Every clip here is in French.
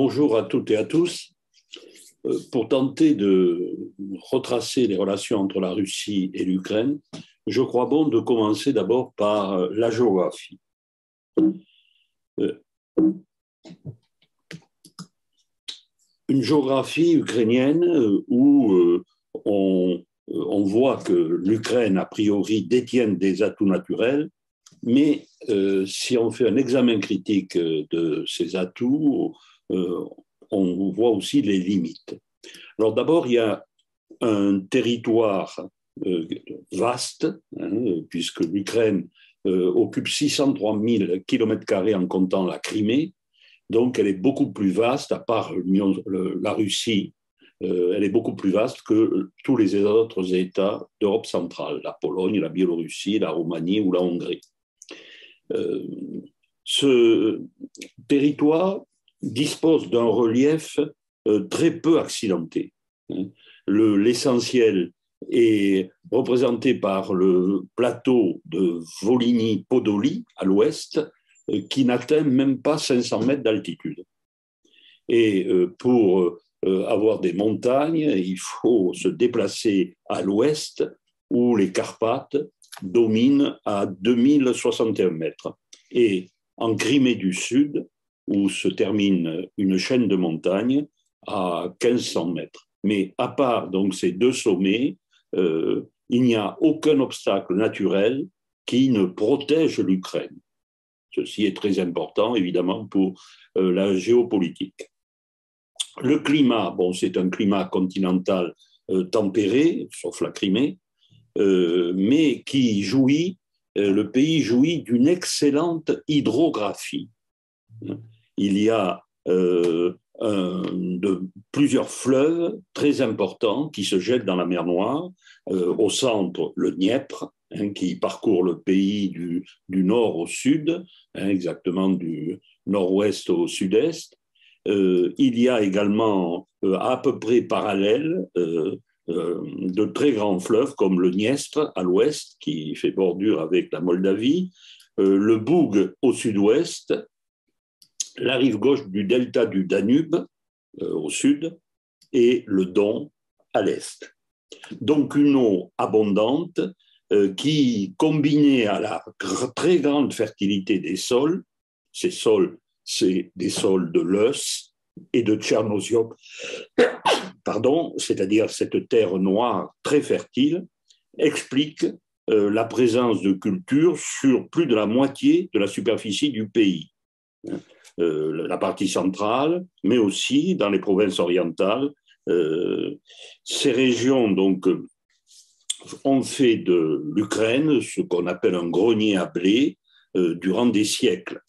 Bonjour à toutes et à tous. Pour tenter de retracer les relations entre la Russie et l'Ukraine, je crois bon de commencer d'abord par la géographie. Une géographie ukrainienne où on voit que l'Ukraine, a priori, détient des atouts naturels, mais si on fait un examen critique de ces atouts, on voit aussi les limites. Alors d'abord, il y a un territoire vaste, puisque l'Ukraine occupe 603 000 km² en comptant la Crimée, donc elle est beaucoup plus vaste, à part la Russie, elle est beaucoup plus vaste que tous les autres États d'Europe centrale, la Pologne, la Biélorussie, la Roumanie ou la Hongrie. Ce territoire dispose d'un relief très peu accidenté. L'essentiel est représenté par le plateau de Volhynie-Podolie à l'ouest, qui n'atteint même pas 500 mètres d'altitude. Et pour avoir des montagnes, il faut se déplacer à l'ouest, où les Carpates dominent à 2061 mètres. Et en Crimée du Sud, où se termine une chaîne de montagnes à 1500 mètres. Mais à part donc ces deux sommets, il n'y a aucun obstacle naturel qui ne protège l'Ukraine. Ceci est très important, évidemment, pour la géopolitique. Le climat, bon, c'est un climat continental tempéré, sauf la Crimée, mais qui jouit, le pays jouit d'une excellente hydrographie. Il y a plusieurs fleuves très importants qui se jettent dans la mer Noire. Au centre, le Dniepr, qui parcourt le pays du nord au sud, exactement du nord-ouest au sud-est. Il y a également, à peu près parallèles, de très grands fleuves comme le Dniestre à l'ouest, qui fait bordure avec la Moldavie, le Boug au sud-ouest, la rive gauche du delta du Danube au sud et le Don à l'est. Donc une eau abondante qui, combinée à la très grande fertilité des sols, ces sols, c'est des sols de l'Eus et de Tchernozem, pardon, c'est-à-dire cette terre noire très fertile, explique la présence de cultures sur plus de la moitié de la superficie du pays. La partie centrale, mais aussi dans les provinces orientales. Ces régions donc, ont fait de l'Ukraine ce qu'on appelle un grenier à blé durant des siècles.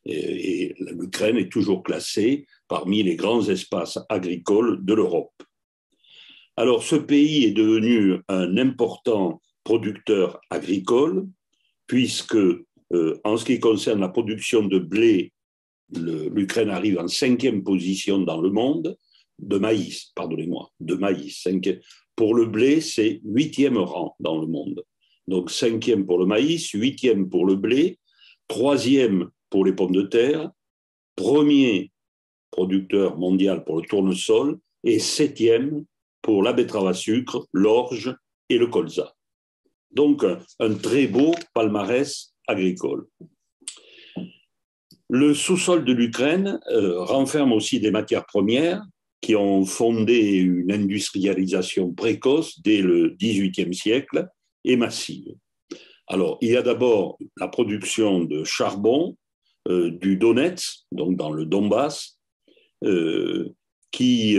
Et l'Ukraine est toujours classée parmi les grands espaces agricoles de l'Europe. Alors, ce pays est devenu un important producteur agricole, puisque, en ce qui concerne la production de blé, l'Ukraine arrive en 5e position dans le monde, de maïs, pardonnez-moi, de maïs. Pour le blé, c'est 8e rang dans le monde. Donc 5e pour le maïs, 8e pour le blé, 3e pour les pommes de terre, 1er producteur mondial pour le tournesol et 7e pour la betterave à sucre, l'orge et le colza. Donc un très beau palmarès agricole. Le sous-sol de l'Ukraine renferme aussi des matières premières qui ont fondé une industrialisation précoce dès le XVIIIe siècle et massive. Alors, il y a d'abord la production de charbon du Donetsk, donc dans le Donbass, qui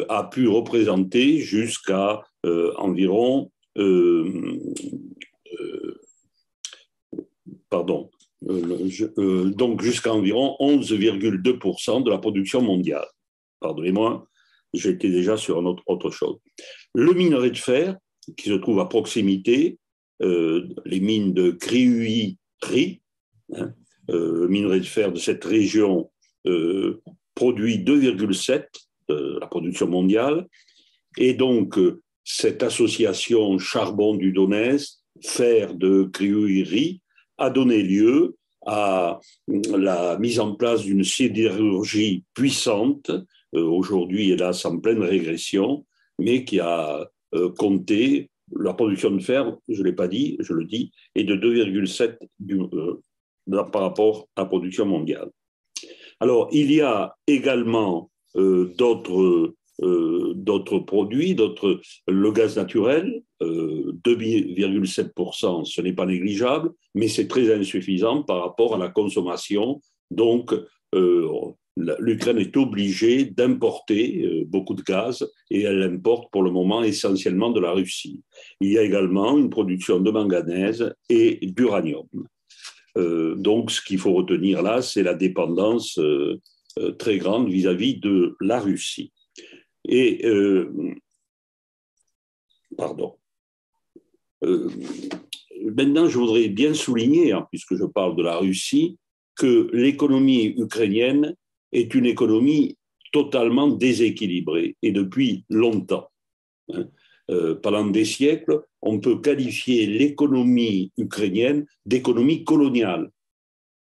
a pu représenter jusqu'à environ donc jusqu'à environ 11,2% de la production mondiale. Pardonnez-moi, j'étais déjà sur autre chose. Le minerai de fer, qui se trouve à proximité, les mines de Kryuy-Ri, le minerai de fer de cette région produit 2,7% de la production mondiale. Et donc, cette association charbon du Donetsk, fer de Kryuy-Ri, a donné lieu à la mise en place d'une sidérurgie puissante, aujourd'hui hélas en pleine régression, mais qui a compté, la production de fer, je ne l'ai pas dit, je le dis, est de 2,7 par rapport à la production mondiale. Alors, il y a également d'autres produits, le gaz naturel, 2,7%, ce n'est pas négligeable, mais c'est très insuffisant par rapport à la consommation. Donc, l'Ukraine est obligée d'importer beaucoup de gaz et elle importe pour le moment essentiellement de la Russie. Il y a également une production de manganèse et d'uranium. Donc, ce qu'il faut retenir là, c'est la dépendance très grande vis-à-vis de la Russie. Et, pardon. Maintenant, je voudrais bien souligner, hein, puisque je parle de la Russie, que l'économie ukrainienne est une économie totalement déséquilibrée, et depuis longtemps. Hein. Pendant des siècles, on peut qualifier l'économie ukrainienne d'économie coloniale.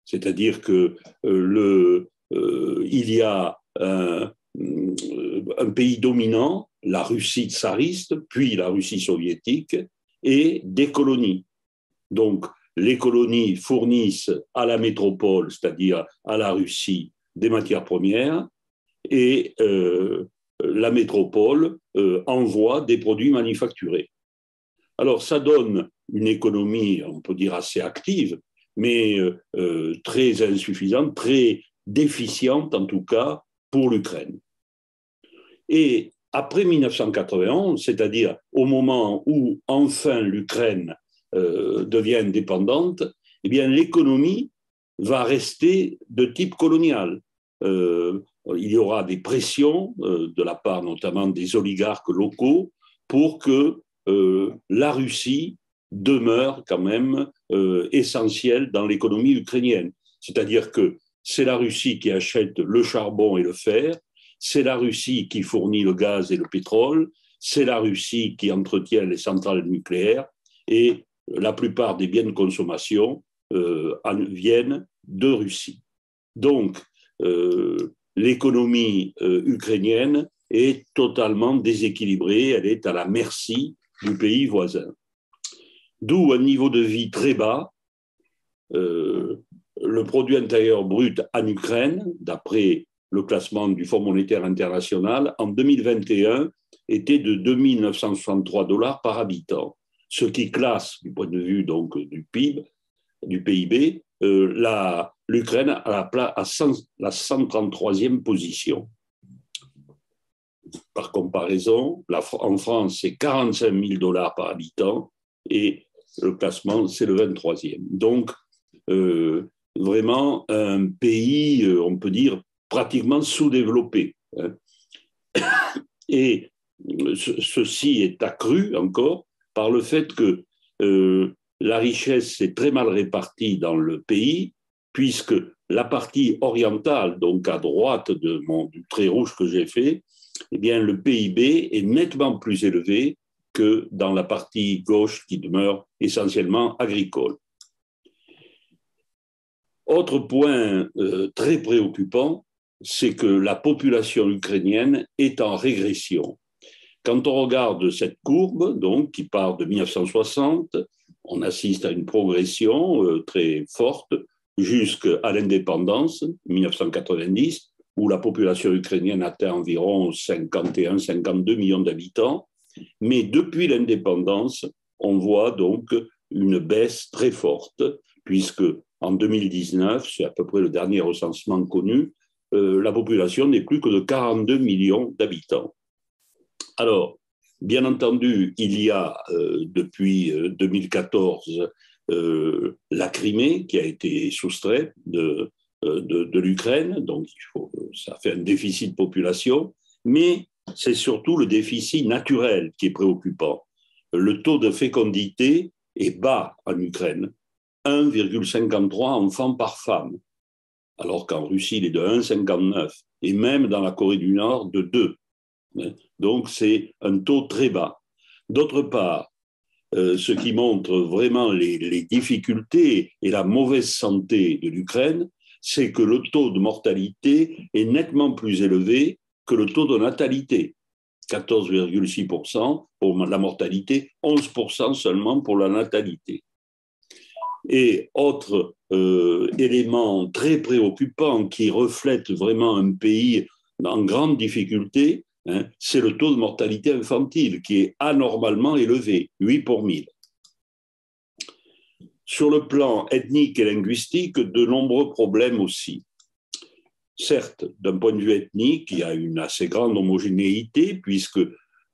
C'est-à-dire que il y a un pays dominant, la Russie tsariste, puis la Russie soviétique, et des colonies. Donc, les colonies fournissent à la métropole, c'est-à-dire à la Russie, des matières premières, et la métropole envoie des produits manufacturés. Alors, ça donne une économie, on peut dire, assez active, mais très insuffisante, très déficiente, en tout cas, pour l'Ukraine. Et après 1991, c'est-à-dire au moment où enfin l'Ukraine devient indépendante, eh bien l'économie va rester de type colonial. Il y aura des pressions de la part notamment des oligarques locaux pour que la Russie demeure quand même essentielle dans l'économie ukrainienne. C'est-à-dire que c'est la Russie qui achète le charbon et le fer, c'est la Russie qui fournit le gaz et le pétrole, c'est la Russie qui entretient les centrales nucléaires et la plupart des biens de consommation viennent de Russie. Donc, l'économie ukrainienne est totalement déséquilibrée, elle est à la merci du pays voisin. D'où un niveau de vie très bas. Le produit intérieur brut en Ukraine, d'après le classement du Fonds monétaire international, en 2021 était de 2 963 $ par habitant, ce qui classe, du point de vue donc, du PIB, du PIB, l'Ukraine à la 133e position. Par comparaison, en France, c'est 45 000 $ par habitant et le classement, c'est le 23e. Donc, vraiment un pays, on peut dire, pratiquement sous-développé. Et ceci est accru encore par le fait que la richesse est très mal répartie dans le pays, puisque la partie orientale, donc à droite du trait rouge que j'ai fait, eh bien, le PIB est nettement plus élevé que dans la partie gauche qui demeure essentiellement agricole. Autre point très préoccupant, c'est que la population ukrainienne est en régression. Quand on regarde cette courbe, donc, qui part de 1960, on assiste à une progression très forte jusqu'à l'indépendance, 1990, où la population ukrainienne atteint environ 51-52 millions d'habitants. Mais depuis l'indépendance, on voit donc une baisse très forte, puisque en 2019, c'est à peu près le dernier recensement connu, la population n'est plus que de 42 millions d'habitants. Alors, bien entendu, il y a depuis 2014 la Crimée qui a été soustraite de l'Ukraine, donc ça fait un déficit de population, mais c'est surtout le déficit naturel qui est préoccupant. Le taux de fécondité est bas en Ukraine, 1,53 enfants par femme, alors qu'en Russie, il est de 1,59, et même dans la Corée du Nord, de 2. Donc, c'est un taux très bas. D'autre part, ce qui montre vraiment les difficultés et la mauvaise santé de l'Ukraine, c'est que le taux de mortalité est nettement plus élevé que le taux de natalité. 14,6% pour la mortalité, 11% seulement pour la natalité. Et autre élément très préoccupant qui reflète vraiment un pays en grande difficulté, c'est le taux de mortalité infantile qui est anormalement élevé, 8 pour 1000. Sur le plan ethnique et linguistique, de nombreux problèmes aussi. Certes, d'un point de vue ethnique, il y a une assez grande homogénéité puisque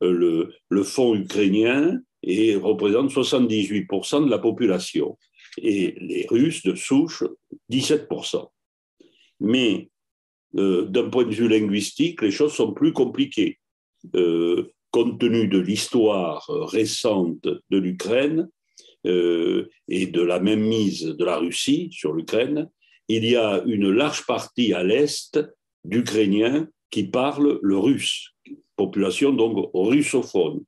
le fond ukrainien représente 78% de la population et les Russes de souche 17%. Mais d'un point de vue linguistique, les choses sont plus compliquées. Compte tenu de l'histoire récente de l'Ukraine et de la mainmise de la Russie sur l'Ukraine, il y a une large partie à l'est d'Ukrainiens qui parlent le russe, population donc russophone,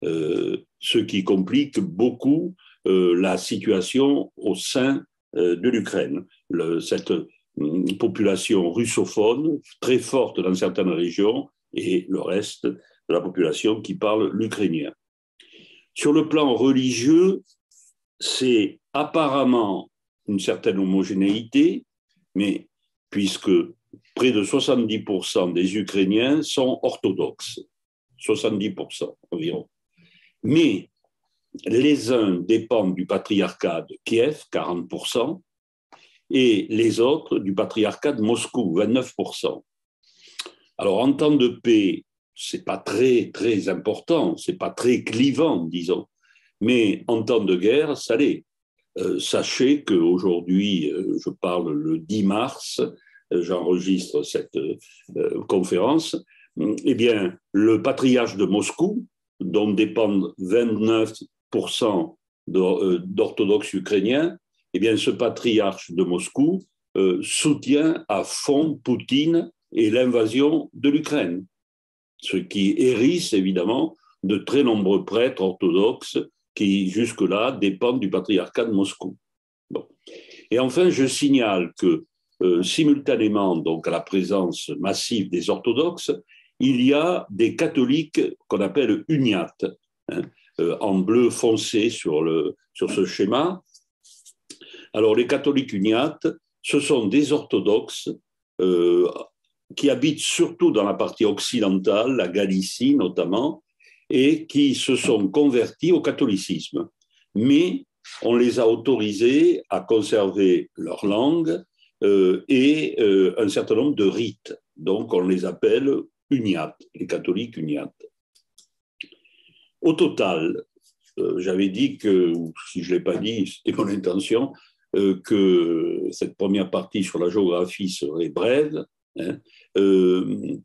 ce qui complique beaucoup la situation au sein de l'Ukraine. Cette population russophone très forte dans certaines régions et le reste de la population qui parle l'ukrainien. Sur le plan religieux, c'est apparemment une certaine homogénéité, mais puisque près de 70% des Ukrainiens sont orthodoxes, 70% environ. Mais les uns dépendent du patriarcat de Kiev, 40%, et les autres du patriarcat de Moscou, 29%. Alors, en temps de paix, ce n'est pas très important, ce n'est pas très clivant, disons, mais en temps de guerre, ça l'est. Sachez qu'aujourd'hui, je parle le 10 mars, j'enregistre cette conférence, eh bien, le patriarche de Moscou, dont dépendent 29% d'orthodoxes ukrainiens, eh bien, ce patriarche de Moscou soutient à fond Poutine et l'invasion de l'Ukraine, ce qui hérisse évidemment de très nombreux prêtres orthodoxes qui jusque-là dépendent du patriarcat de Moscou. Bon. Et enfin, je signale que simultanément donc à la présence massive des orthodoxes, il y a des catholiques qu'on appelle uniates, en bleu foncé sur ce schéma. Alors les catholiques uniates, ce sont des orthodoxes qui habitent surtout dans la partie occidentale, la Galicie notamment, et qui se sont convertis au catholicisme. Mais on les a autorisés à conserver leur langue et un certain nombre de rites. Donc on les appelle uniates, les catholiques uniates. Au total, j'avais dit que, si je ne l'ai pas dit, c'était mon intention, que cette première partie sur la géographie serait brève,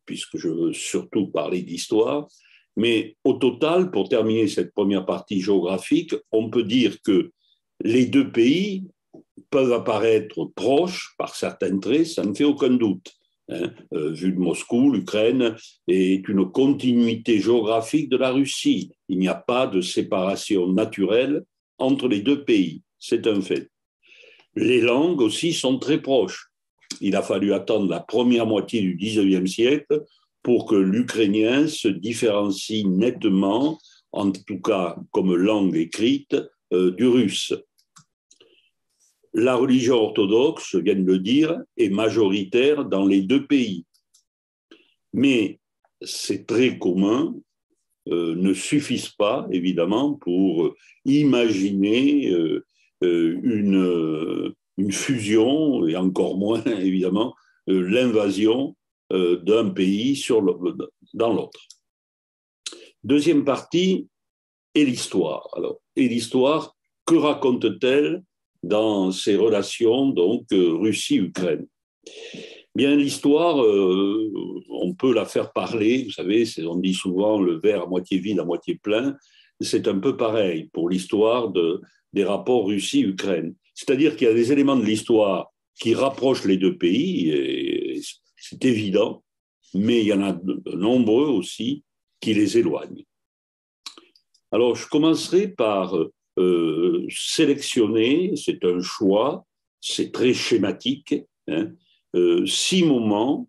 puisque je veux surtout parler d'histoire. Mais au total, pour terminer cette première partie géographique, on peut dire que les deux pays peuvent apparaître proches par certains traits, ça ne fait aucun doute. Vu de Moscou, l'Ukraine est une continuité géographique de la Russie. Il n'y a pas de séparation naturelle entre les deux pays, c'est un fait. Les langues aussi sont très proches. Il a fallu attendre la première moitié du XIXe siècle pour que l'ukrainien se différencie nettement, en tout cas comme langue écrite, du russe. La religion orthodoxe, je viens de le dire, est majoritaire dans les deux pays. Mais ces traits communs ne suffisent pas, évidemment, pour imaginer une fusion, et encore moins, évidemment, l'invasion d'un pays dans l'autre. Deuxième partie, et l'histoire. Alors, et l'histoire, que raconte-t-elle dans ces relations donc Russie-Ukraine? Bien, l'histoire, on peut la faire parler, vous savez, on dit souvent le verre à moitié vide, à moitié plein, c'est un peu pareil pour l'histoire des rapports Russie-Ukraine. C'est-à-dire qu'il y a des éléments de l'histoire qui rapprochent les deux pays, et c'est évident, mais il y en a de nombreux aussi qui les éloignent. Alors, je commencerai par sélectionner, c'est un choix, c'est très schématique, hein, 6 moments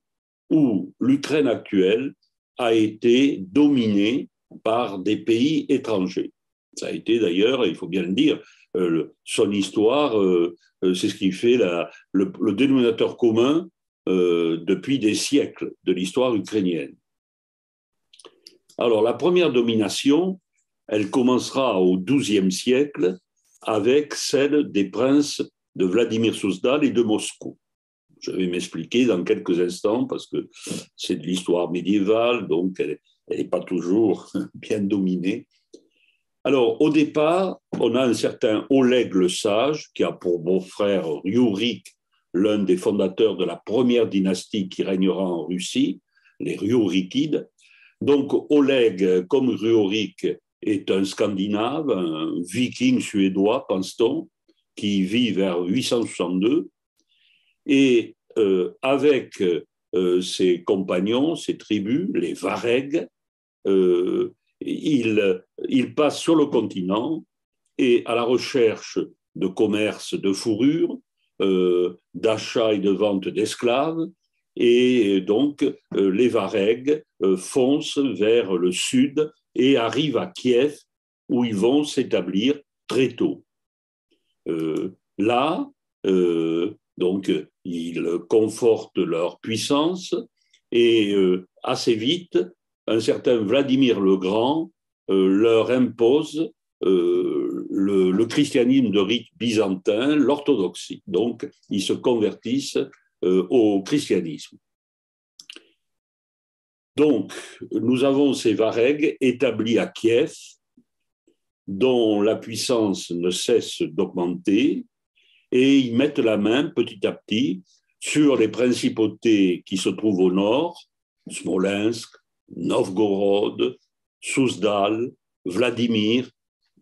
où l'Ukraine actuelle a été dominée par des pays étrangers. Ça a été d'ailleurs, il faut bien le dire, son histoire, c'est ce qui fait le dénominateur commun depuis des siècles de l'histoire ukrainienne. Alors, la première domination, elle commencera au XIIe siècle avec celle des princes de Vladimir Souzdal et de Moscou. Je vais m'expliquer dans quelques instants parce que c'est de l'histoire médiévale, donc elle n'est pas toujours bien dominée. Alors, au départ, on a un certain Oleg le Sage, qui a pour beau-frère Rurik, l'un des fondateurs de la première dynastie qui régnera en Russie, les Rurikides. Donc, Oleg, comme Rurik, est un Scandinave, un viking suédois, pense-t-on, qui vit vers 862. Et avec ses compagnons, ses tribus, les Varegs, il passe sur le continent et à la recherche de commerce de fourrure, d'achat et de vente d'esclaves. Et donc, les Varegs foncent vers le sud et arrivent à Kiev, où ils vont s'établir très tôt. Là, donc, ils confortent leur puissance et assez vite, un certain Vladimir le Grand leur impose le christianisme de rite byzantin, l'orthodoxie. Donc, ils se convertissent au christianisme. Donc, nous avons ces Varegs établis à Kiev, dont la puissance ne cesse d'augmenter, et ils mettent la main petit à petit sur les principautés qui se trouvent au nord, Smolensk, Novgorod, Souzdal, Vladimir,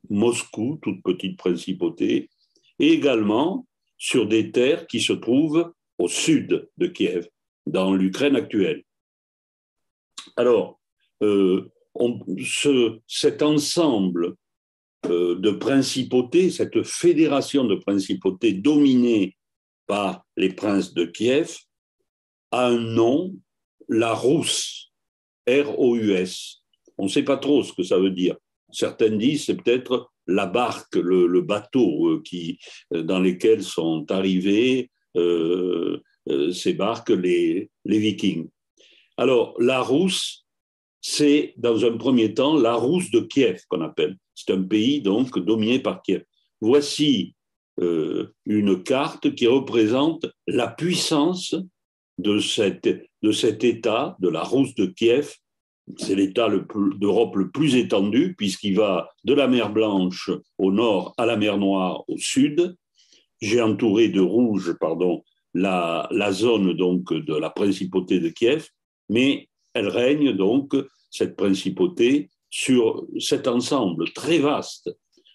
Moscou, toute petite principauté, et également sur des terres qui se trouvent au sud de Kiev, dans l'Ukraine actuelle. Alors, cet ensemble de principautés, cette fédération de principautés dominée par les princes de Kiev, a un nom, la Rousse, R-O-U-S. On ne sait pas trop ce que ça veut dire. Certains disent c'est peut-être la barque, le bateau dans lesquels sont arrivés ces barques, les Vikings. Alors, la Rousse, c'est dans un premier temps la Rousse de Kiev qu'on appelle. C'est un pays donc dominé par Kiev. Voici une carte qui représente la puissance de cet État, de la Rousse de Kiev. C'est l'État d'Europe le plus étendu, puisqu'il va de la mer Blanche au nord à la mer Noire au sud. J'ai entouré de rouge, la zone donc de la principauté de Kiev, mais elle règne donc, cette principauté, sur cet ensemble très vaste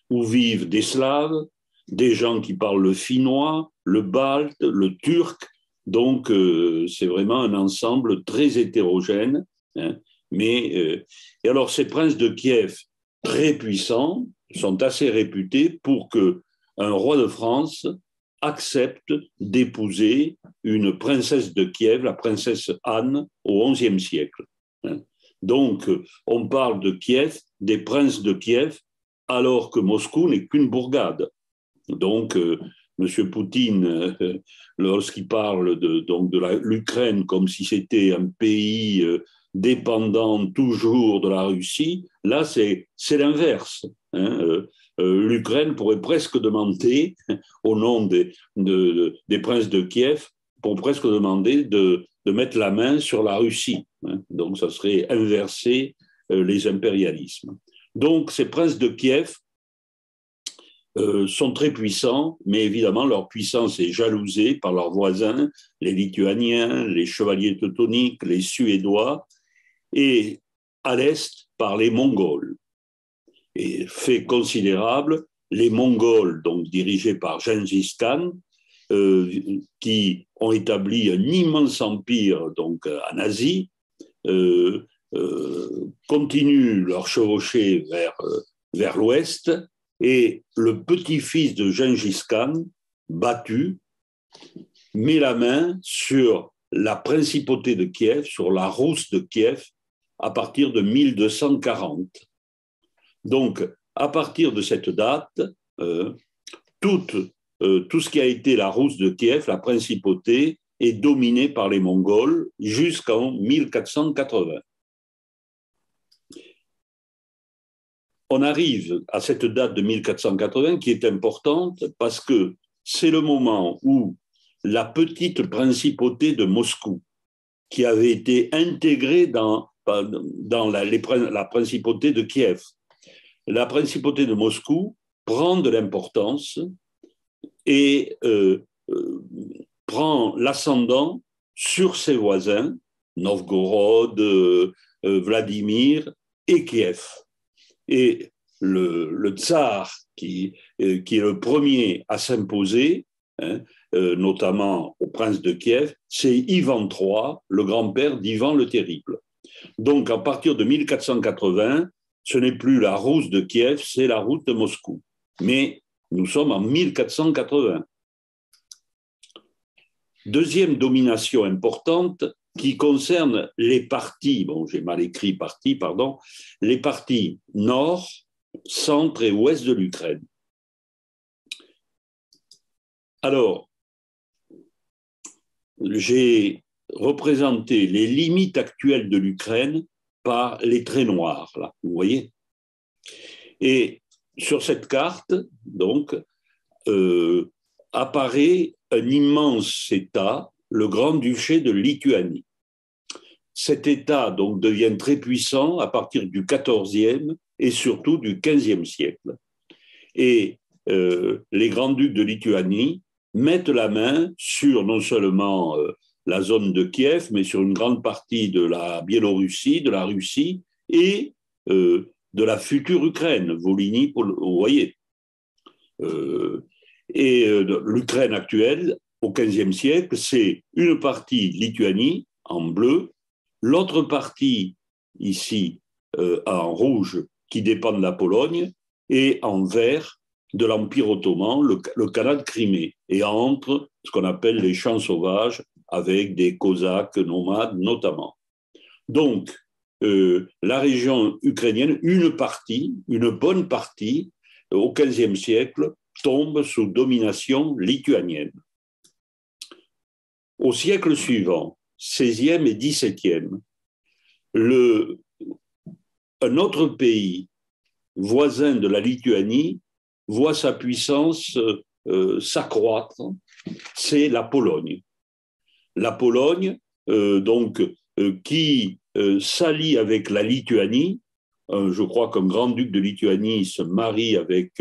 où vivent des Slaves, des gens qui parlent le finnois, le balte, le turc. Donc, c'est vraiment un ensemble très hétérogène. Hein. Et alors, ces princes de Kiev, très puissants, sont assez réputés pour qu'un roi de France accepte d'épouser une princesse de Kiev, la princesse Anne, au XIe siècle. Hein. Donc, on parle de Kiev, des princes de Kiev, alors que Moscou n'est qu'une bourgade. Donc, M. Poutine, lorsqu'il parle de l'Ukraine comme si c'était un pays dépendant toujours de la Russie, là, c'est l'inverse. Hein. L'Ukraine pourrait presque demander, au nom des princes de Kiev, pour presque demander de mettre la main sur la Russie. Hein. Donc, ça serait inverser les impérialismes. Donc, ces princes de Kiev sont très puissants, mais évidemment, leur puissance est jalousée par leurs voisins, les Lituaniens, les chevaliers teutoniques, les Suédois, et à l'est, par les Mongols. Et fait considérable, les Mongols, donc dirigés par Gengis Khan, qui ont établi un immense empire donc, en Asie, continuent leur chevauchée vers vers l'ouest, et le petit-fils de Gengis Khan, battu, met la main sur la principauté de Kiev, sur la Rousse de Kiev, à partir de 1240. Donc, à partir de cette date, tout ce qui a été la Rousse de Kiev, la principauté, est dominé par les Mongols jusqu'en 1480. On arrive à cette date de 1480 qui est importante parce que c'est le moment où la petite principauté de Moscou, qui avait été intégrée dans la principauté de Kiev, la principauté de Moscou prend de l'importance et prend l'ascendant sur ses voisins, Novgorod, Vladimir et Kiev. Et le tsar, qui est le premier à s'imposer, notamment au prince de Kiev, c'est Ivan III, le grand-père d'Ivan le Terrible. Donc, à partir de 1480, ce n'est plus la Rousse de Kiev, c'est la Rousse de Moscou. Mais nous sommes en 1480. Deuxième domination importante qui concerne les parties, bon, j'ai mal écrit parties, pardon, les parties nord, centre et ouest de l'Ukraine. Alors, j'ai représenté les limites actuelles de l'Ukraine par les traits noirs, là, vous voyez. Et sur cette carte, donc, apparaît un immense État, le Grand-Duché de Lituanie. Cet État donc devient très puissant à partir du XIVe et surtout du XVe siècle. Et les grands-ducs de Lituanie mettent la main sur non seulement la zone de Kiev, mais sur une grande partie de la Biélorussie, de la Russie et de la future Ukraine, Volhynie, vous voyez. L'Ukraine actuelle, au XVe siècle, c'est une partie Lituanie en bleu, l'autre partie ici en rouge qui dépend de la Pologne et en vert de l'Empire ottoman, le canal de Crimée, et entre ce qu'on appelle les champs sauvages avec des Cosaques nomades notamment. Donc, la région ukrainienne, une bonne partie, au XVe siècle, tombe sous domination lituanienne. Au siècle suivant, XVIe et XVIIe, un autre pays voisin de la Lituanie voit sa puissance s'accroître, c'est la Pologne. La Pologne, qui s'allie avec la Lituanie, je crois qu'un grand-duc de Lituanie se marie avec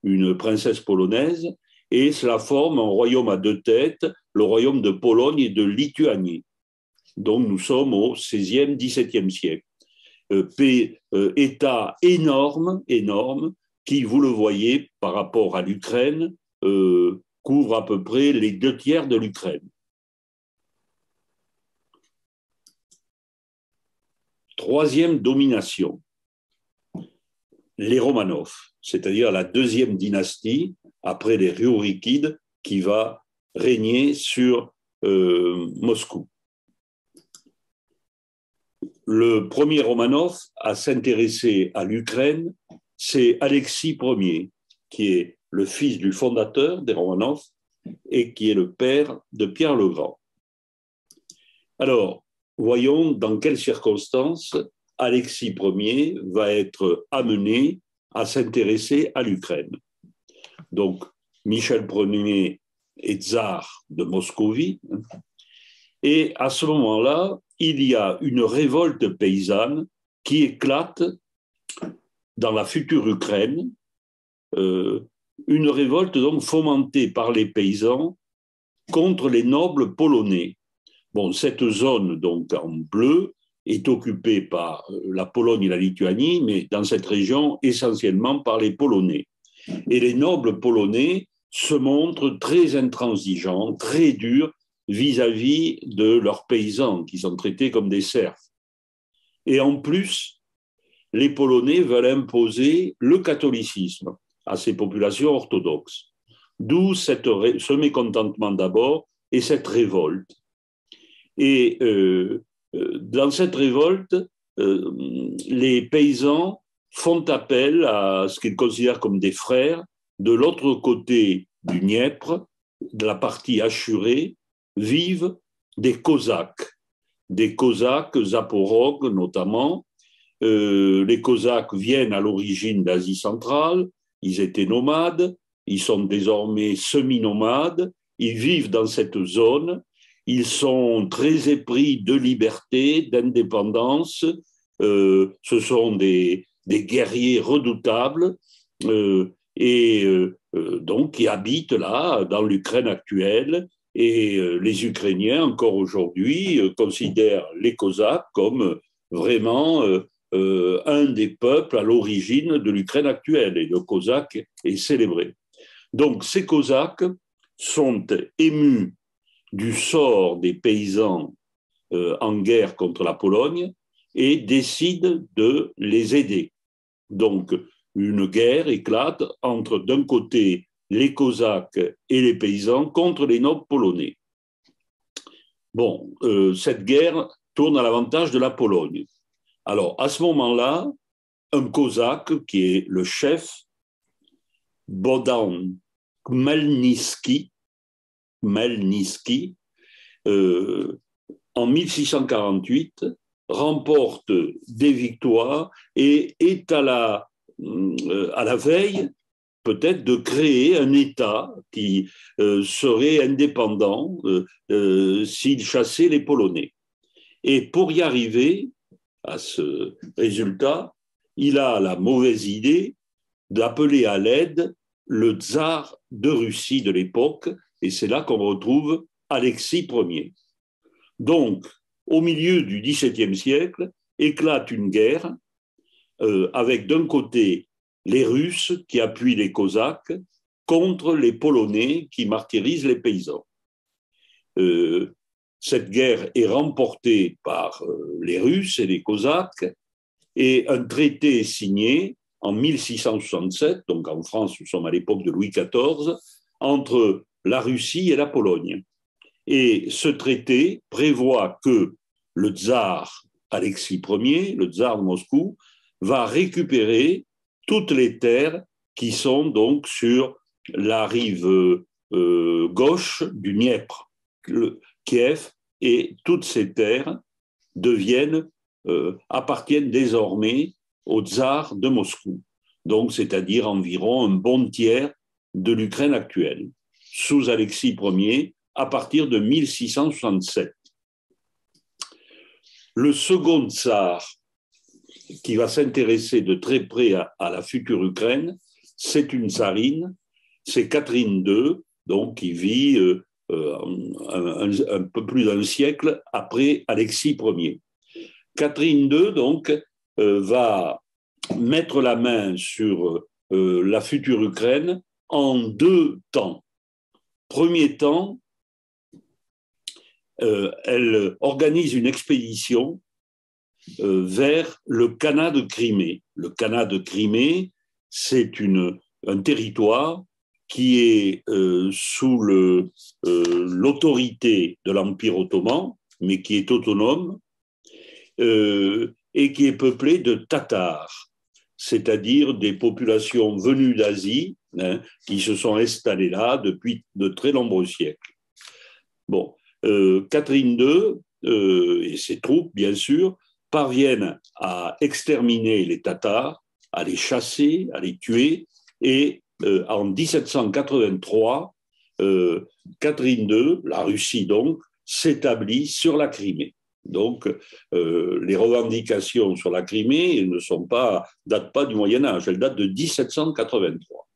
une princesse polonaise, et cela forme un royaume à deux têtes, le royaume de Pologne et de Lituanie. Donc nous sommes au XVIe, XVIIe siècle. État énorme, qui, vous le voyez, par rapport à l'Ukraine, couvre à peu près les 2/3 de l'Ukraine. Troisième domination, les Romanov, c'est-à-dire la deuxième dynastie, après les Rurikides, qui va régner sur Moscou. Le premier Romanov à s'intéresser à l'Ukraine, c'est Alexis Ier, qui est le fils du fondateur des Romanov et qui est le père de Pierre le Grand. Alors, voyons dans quelles circonstances Alexis Ier va être amené à s'intéresser à l'Ukraine. Donc, Michel Ier est tsar de Moscovie, et à ce moment-là, il y a une révolte paysanne qui éclate dans la future Ukraine, une révolte donc fomentée par les paysans contre les nobles polonais. Bon, cette zone donc en bleu est occupée par la Pologne et la Lituanie, mais dans cette région essentiellement par les Polonais. Et les nobles polonais se montrent très intransigeants, très durs vis-à-vis de leurs paysans qui sont traités comme des serfs. Et en plus, les Polonais veulent imposer le catholicisme à ces populations orthodoxes. D'où ce mécontentement d'abord et cette révolte. Et dans cette révolte, les paysans font appel à ce qu'ils considèrent comme des frères de l'autre côté du Dniepr, de la partie Achurée, vivent des Cosaques zaporogues notamment. Les Cosaques viennent à l'origine d'Asie centrale, ils étaient nomades, ils sont désormais semi-nomades, ils vivent dans cette zone, ils sont très épris de liberté, d'indépendance, ce sont des guerriers redoutables donc qui habitent là, dans l'Ukraine actuelle. Et les Ukrainiens, encore aujourd'hui, considèrent les Cosaques comme vraiment un des peuples à l'origine de l'Ukraine actuelle. Et le Cosaque est célébré. Donc, ces Cosaques sont émus du sort des paysans en guerre contre la Pologne et décident de les aider. Donc, une guerre éclate entre, d'un côté, les Cosaques et les paysans contre les nobles polonais. Bon, cette guerre tourne à l'avantage de la Pologne. Alors, à ce moment-là, un Cosaque, qui est le chef, Bohdan Khmelnytsky, en 1648, remporte des victoires et est à la veille peut-être de créer un État qui serait indépendant s'il chassait les Polonais. Et pour y arriver à ce résultat, il a la mauvaise idée d'appeler à l'aide le tsar de Russie de l'époque, et c'est là qu'on retrouve Alexis Ier. Donc, au milieu du XVIIe siècle, éclate une guerre avec d'un côté les Russes qui appuient les Cosaques contre les Polonais qui martyrisent les paysans. Cette guerre est remportée par les Russes et les Cosaques et un traité est signé en 1667, donc en France, nous sommes à l'époque de Louis XIV, entre la Russie et la Pologne. Et ce traité prévoit que le tsar Alexis Ier, le tsar de Moscou, va récupérer toutes les terres qui sont donc sur la rive gauche du Dniepr, Kiev, et toutes ces terres appartiennent désormais au tsar de Moscou, donc c'est-à-dire environ un bon tiers de l'Ukraine actuelle, sous Alexis Ier, à partir de 1667. Le second tsar qui va s'intéresser de très près à la future Ukraine, c'est une tsarine, c'est Catherine II, donc qui vit un peu plus d'un siècle après Alexis Ier. Catherine II, donc, va mettre la main sur la future Ukraine en deux temps. Premier temps, elle organise une expédition vers le Khanat de Crimée. Le Khanat de Crimée, c'est un territoire qui est sous l'autorité de l'Empire ottoman, mais qui est autonome, et qui est peuplé de Tatars, c'est-à-dire des populations venues d'Asie, qui se sont installées là depuis de très nombreux siècles. Bon, Catherine II et ses troupes, bien sûr, parviennent à exterminer les Tatars, à les chasser, à les tuer, et en 1783, Catherine II, la Russie donc, s'établit sur la Crimée. Donc, les revendications sur la Crimée datent pas du Moyen-Âge, elles datent de 1783.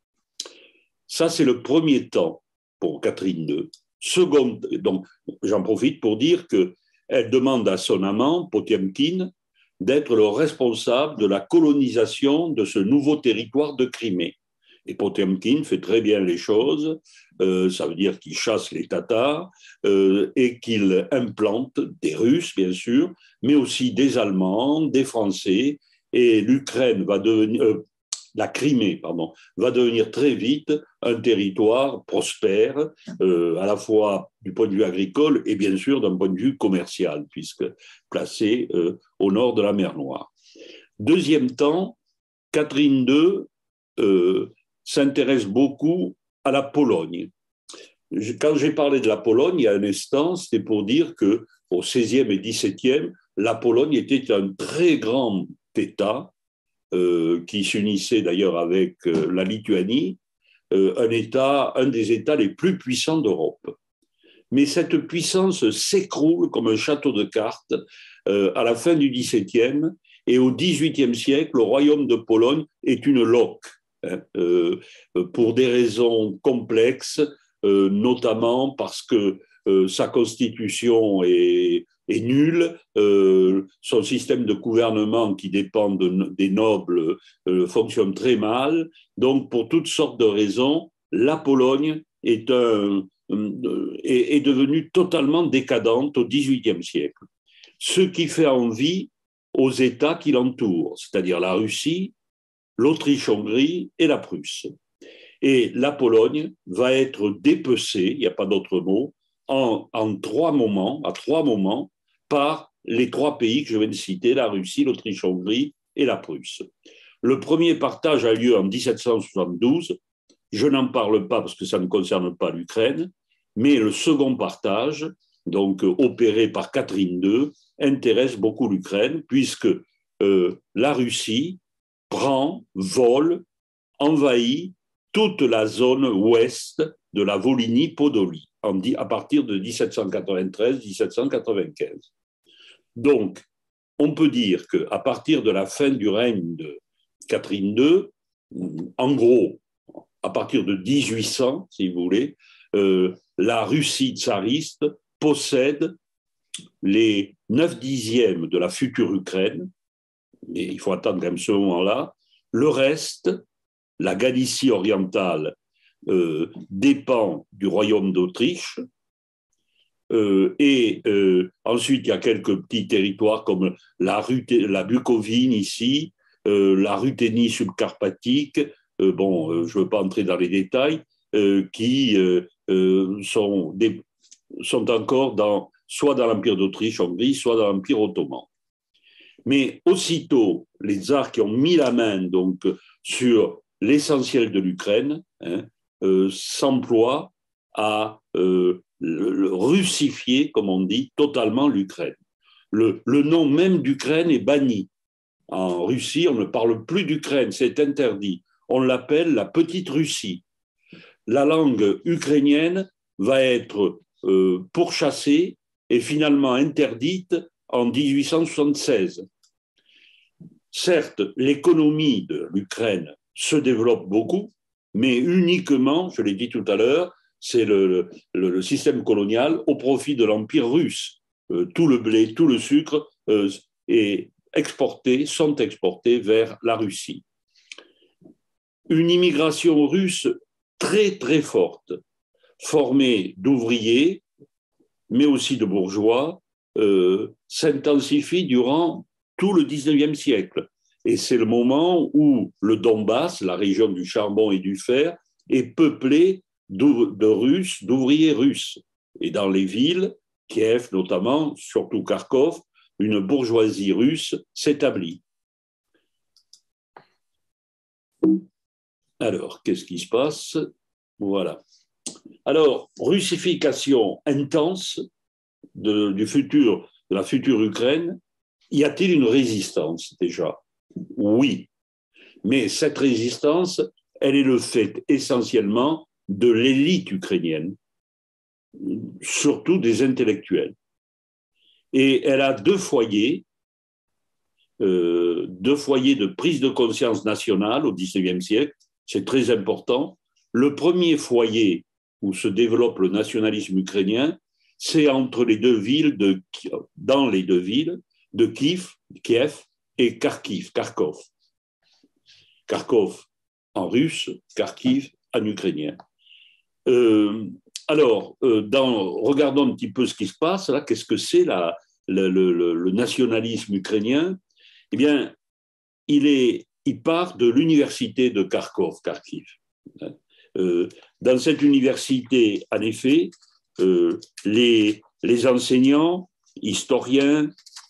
Ça, c'est le premier temps pour Catherine II. Second, donc, j'en profite pour dire qu'elle demande à son amant, Potiomkin, d'être le responsable de la colonisation de ce nouveau territoire de Crimée. Et Potiomkin fait très bien les choses, ça veut dire qu'il chasse les Tatars et qu'il implante des Russes, bien sûr, mais aussi des Allemands, des Français et l'Ukraine va devenir, la Crimée, pardon, va devenir très vite un territoire prospère, à la fois du point de vue agricole et bien sûr d'un point de vue commercial, puisque placé au nord de la mer Noire. Deuxième temps, Catherine II s'intéresse beaucoup à la Pologne. Quand j'ai parlé de la Pologne il y a un instant, c'était pour dire qu'au XVIe et XVIIe, la Pologne était un très grand État qui s'unissait d'ailleurs avec la Lituanie, un des États les plus puissants d'Europe. Mais cette puissance s'écroule comme un château de cartes à la fin du XVIIe, et au XVIIIe siècle, le royaume de Pologne est une loque, pour des raisons complexes, notamment parce que sa constitution est nulle, son système de gouvernement qui dépend des nobles fonctionne très mal. Donc, pour toutes sortes de raisons, la Pologne est devenue totalement décadente au XVIIIe siècle. Ce qui fait envie aux États qui l'entourent, c'est-à-dire la Russie, l'Autriche-Hongrie et la Prusse. Et la Pologne va être dépecée, il n'y a pas d'autre mot, à trois moments, par les trois pays que je viens de citer, la Russie, l'Autriche-Hongrie et la Prusse. Le premier partage a lieu en 1772. Je n'en parle pas parce que ça ne concerne pas l'Ukraine, mais le second partage, donc opéré par Catherine II, intéresse beaucoup l'Ukraine, puisque la Russie prend, vole, envahit toute la zone ouest de la Volhynie-Podolie à partir de 1793-1795. Donc, on peut dire qu'à partir de la fin du règne de Catherine II, en gros, à partir de 1800, si vous voulez, la Russie tsariste possède les 9/10 de la future Ukraine, et il faut attendre quand même ce moment-là. Le reste, la Galicie orientale, dépend du royaume d'Autriche, et ensuite il y a quelques petits territoires comme la Bucovine ici, la Ruthénie subcarpatique, je ne veux pas entrer dans les détails, qui sont encore soit dans l'Empire d'Autriche-Hongrie, soit dans l'Empire ottoman. Mais aussitôt, les tsars qui ont mis la main donc sur l'essentiel de l'Ukraine s'emploient à russifier, comme on dit, totalement l'Ukraine. Le nom même d'Ukraine est banni. En Russie, on ne parle plus d'Ukraine, c'est interdit. On l'appelle la Petite Russie. La langue ukrainienne va être pourchassée et finalement interdite en 1876. Certes, l'économie de l'Ukraine se développe beaucoup, mais uniquement, je l'ai dit tout à l'heure, c'est le système colonial au profit de l'Empire russe. Tout le blé, tout le sucre sont exportés vers la Russie. Une immigration russe très très forte, formée d'ouvriers, mais aussi de bourgeois, s'intensifie durant tout le XIXe siècle. Et c'est le moment où le Donbass, la région du charbon et du fer, est peuplée de Russes, d'ouvriers russes. Et dans les villes, Kiev notamment, surtout Kharkov, une bourgeoisie russe s'établit. Alors, qu'est-ce qui se passe? Voilà. Alors, russification intense de la future Ukraine. Y a-t-il une résistance déjà? Oui. Mais cette résistance, elle est le fait essentiellement de l'élite ukrainienne, surtout des intellectuels. Et elle a deux foyers de prise de conscience nationale au XIXe siècle. C'est très important. Le premier foyer où se développe le nationalisme ukrainien, c'est dans les deux villes de Kiev et Kharkov. Kharkov en russe, Kharkiv en ukrainien. Regardons un petit peu ce qui se passe là. Qu'est-ce que c'est le nationalisme ukrainien? Eh bien, il part de l'université de Kharkiv. Dans cette université, en effet, les enseignants, historiens,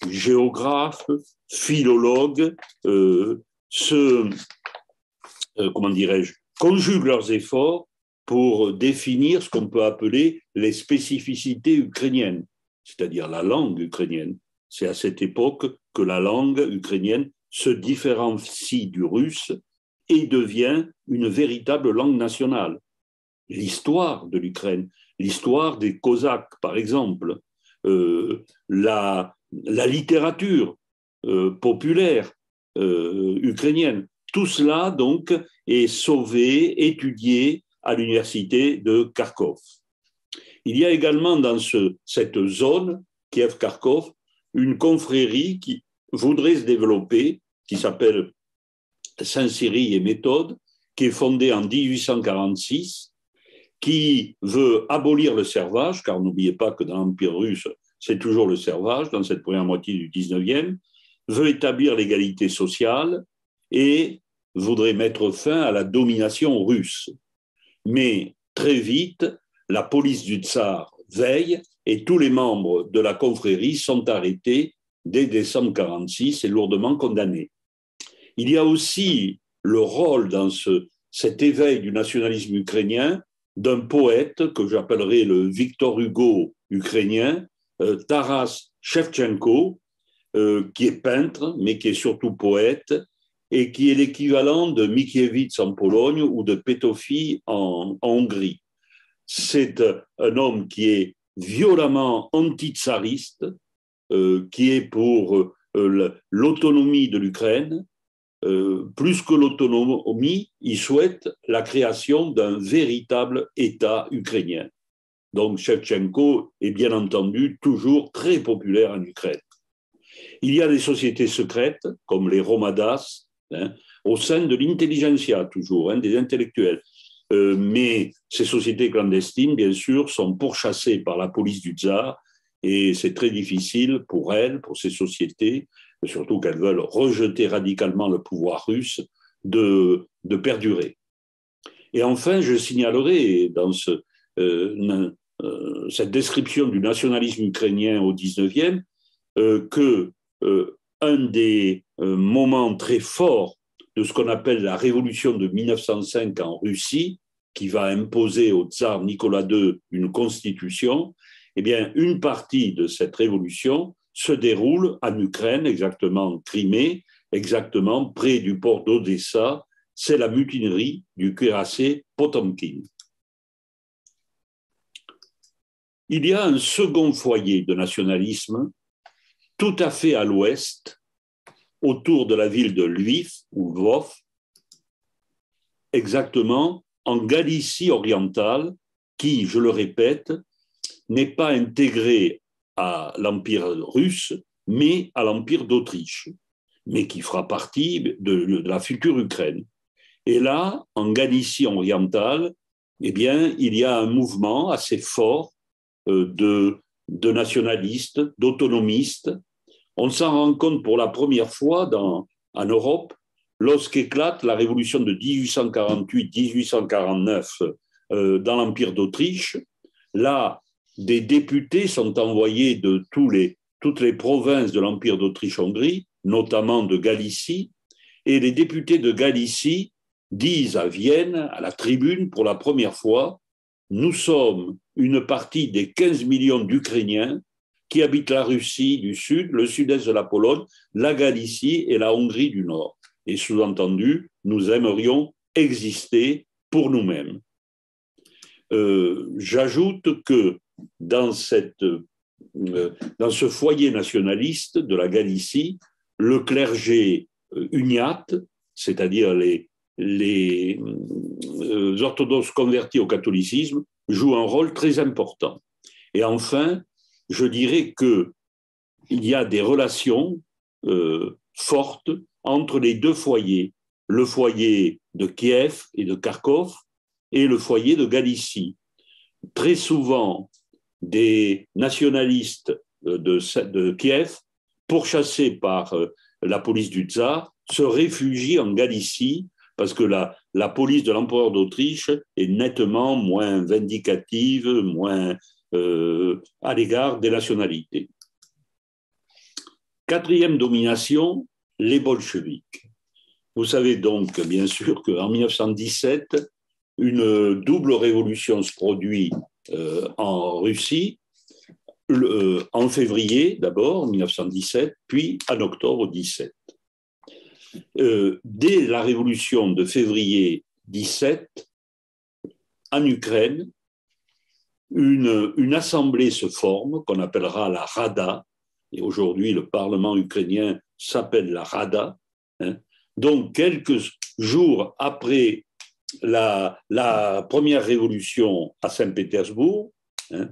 géographes, philologues, comment dirais-je, conjuguent leurs efforts pour définir ce qu'on peut appeler les spécificités ukrainiennes, c'est-à-dire la langue ukrainienne. C'est à cette époque que la langue ukrainienne se différencie du russe et devient une véritable langue nationale. L'histoire de l'Ukraine, l'histoire des Cosaques, par exemple, la littérature populaire ukrainienne, tout cela, donc, est sauvé, étudié à l'université de Kharkov. Il y a également dans cette zone, Kiev-Kharkov, une confrérie qui voudrait se développer, qui s'appelle Saint-Cyrille et Méthode, qui est fondée en 1846, qui veut abolir le servage, car n'oubliez pas que dans l'Empire russe, c'est toujours le servage, dans cette première moitié du 19e, veut établir l'égalité sociale et voudrait mettre fin à la domination russe. Mais très vite, la police du tsar veille et tous les membres de la confrérie sont arrêtés dès décembre 1946 et lourdement condamnés. Il y a aussi le rôle dans cet éveil du nationalisme ukrainien d'un poète que j'appellerais le Victor Hugo ukrainien, Taras Shevchenko, qui est peintre, mais qui est surtout poète, et qui est l'équivalent de Mickiewicz en Pologne ou de Pétofi en Hongrie. C'est un homme qui est violemment anti-tsariste, qui est pour l'autonomie de l'Ukraine. Plus que l'autonomie, il souhaite la création d'un véritable État ukrainien. Donc Shevchenko est bien entendu toujours très populaire en Ukraine. Il y a des sociétés secrètes, comme les Romadas, au sein de l'intelligentsia toujours, des intellectuels. Mais ces sociétés clandestines, bien sûr, sont pourchassées par la police du tsar et c'est très difficile pour elles, pour ces sociétés, surtout qu'elles veulent rejeter radicalement le pouvoir russe, de perdurer. Et enfin, je signalerai dans cette description du nationalisme ukrainien au 19e que un des moments très forts de ce qu'on appelle la révolution de 1905 en Russie, qui va imposer au tsar Nicolas II une constitution, eh bien, une partie de cette révolution se déroule en Ukraine, exactement en Crimée, exactement près du port d'Odessa. C'est la mutinerie du cuirassé Potemkin. Il y a un second foyer de nationalisme tout à fait à l'ouest, autour de la ville de Lviv ou Lvov, exactement en Galicie orientale, qui, je le répète, n'est pas intégrée à l'Empire russe, mais à l'Empire d'Autriche, mais qui fera partie de la future Ukraine. Et là, en Galicie orientale, eh bien, il y a un mouvement assez fort de nationalistes, d'autonomistes. On s'en rend compte pour la première fois en Europe lorsqu'éclate la révolution de 1848-1849 dans l'Empire d'Autriche. Là, des députés sont envoyés de toutes les provinces de l'Empire d'Autriche-Hongrie, notamment de Galicie, et les députés de Galicie disent à Vienne, à la tribune, pour la première fois, nous sommes une partie des 15 millions d'Ukrainiens qui habitent la Russie du Sud, le sud-est de la Pologne, la Galicie et la Hongrie du Nord. Et sous-entendu, nous aimerions exister pour nous-mêmes. J'ajoute que dans ce foyer nationaliste de la Galicie, le clergé uniate, c'est-à-dire les orthodoxes convertis au catholicisme, joue un rôle très important. Et enfin, je dirais qu'il y a des relations fortes entre les deux foyers, le foyer de Kiev et de Kharkov et le foyer de Galicie. Très souvent, des nationalistes de Kiev, pourchassés par la police du tsar, se réfugient en Galicie parce que la police de l'empereur d'Autriche est nettement moins vindicative, moins à l'égard des nationalités. Quatrième domination, les bolcheviks. Vous savez donc, bien sûr, qu'en 1917, une double révolution se produit en Russie, en février d'abord, 1917, puis en octobre 17. Dès la révolution de février 17, en Ukraine, une assemblée se forme qu'on appellera la Rada, et aujourd'hui le Parlement ukrainien s'appelle la Rada. Hein. Donc, quelques jours après la première révolution à Saint-Pétersbourg, hein,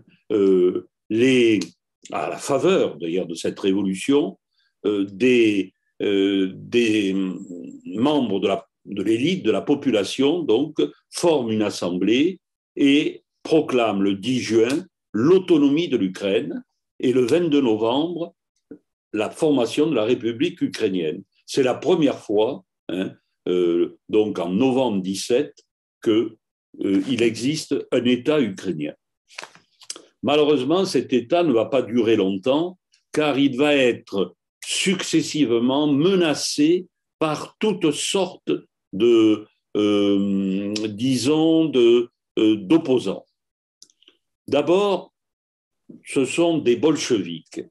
à la faveur d'ailleurs de cette révolution, des membres de l'élite, de la population, donc, forment une assemblée et proclament le 10 juin l'autonomie de l'Ukraine et le 22 novembre la formation de la République ukrainienne. C'est la première fois, hein, donc en novembre 17, qu'il existe un État ukrainien. Malheureusement, cet État ne va pas durer longtemps, car il va être successivement menacé par toutes sortes d'opposants. D'abord, ce sont des bolcheviks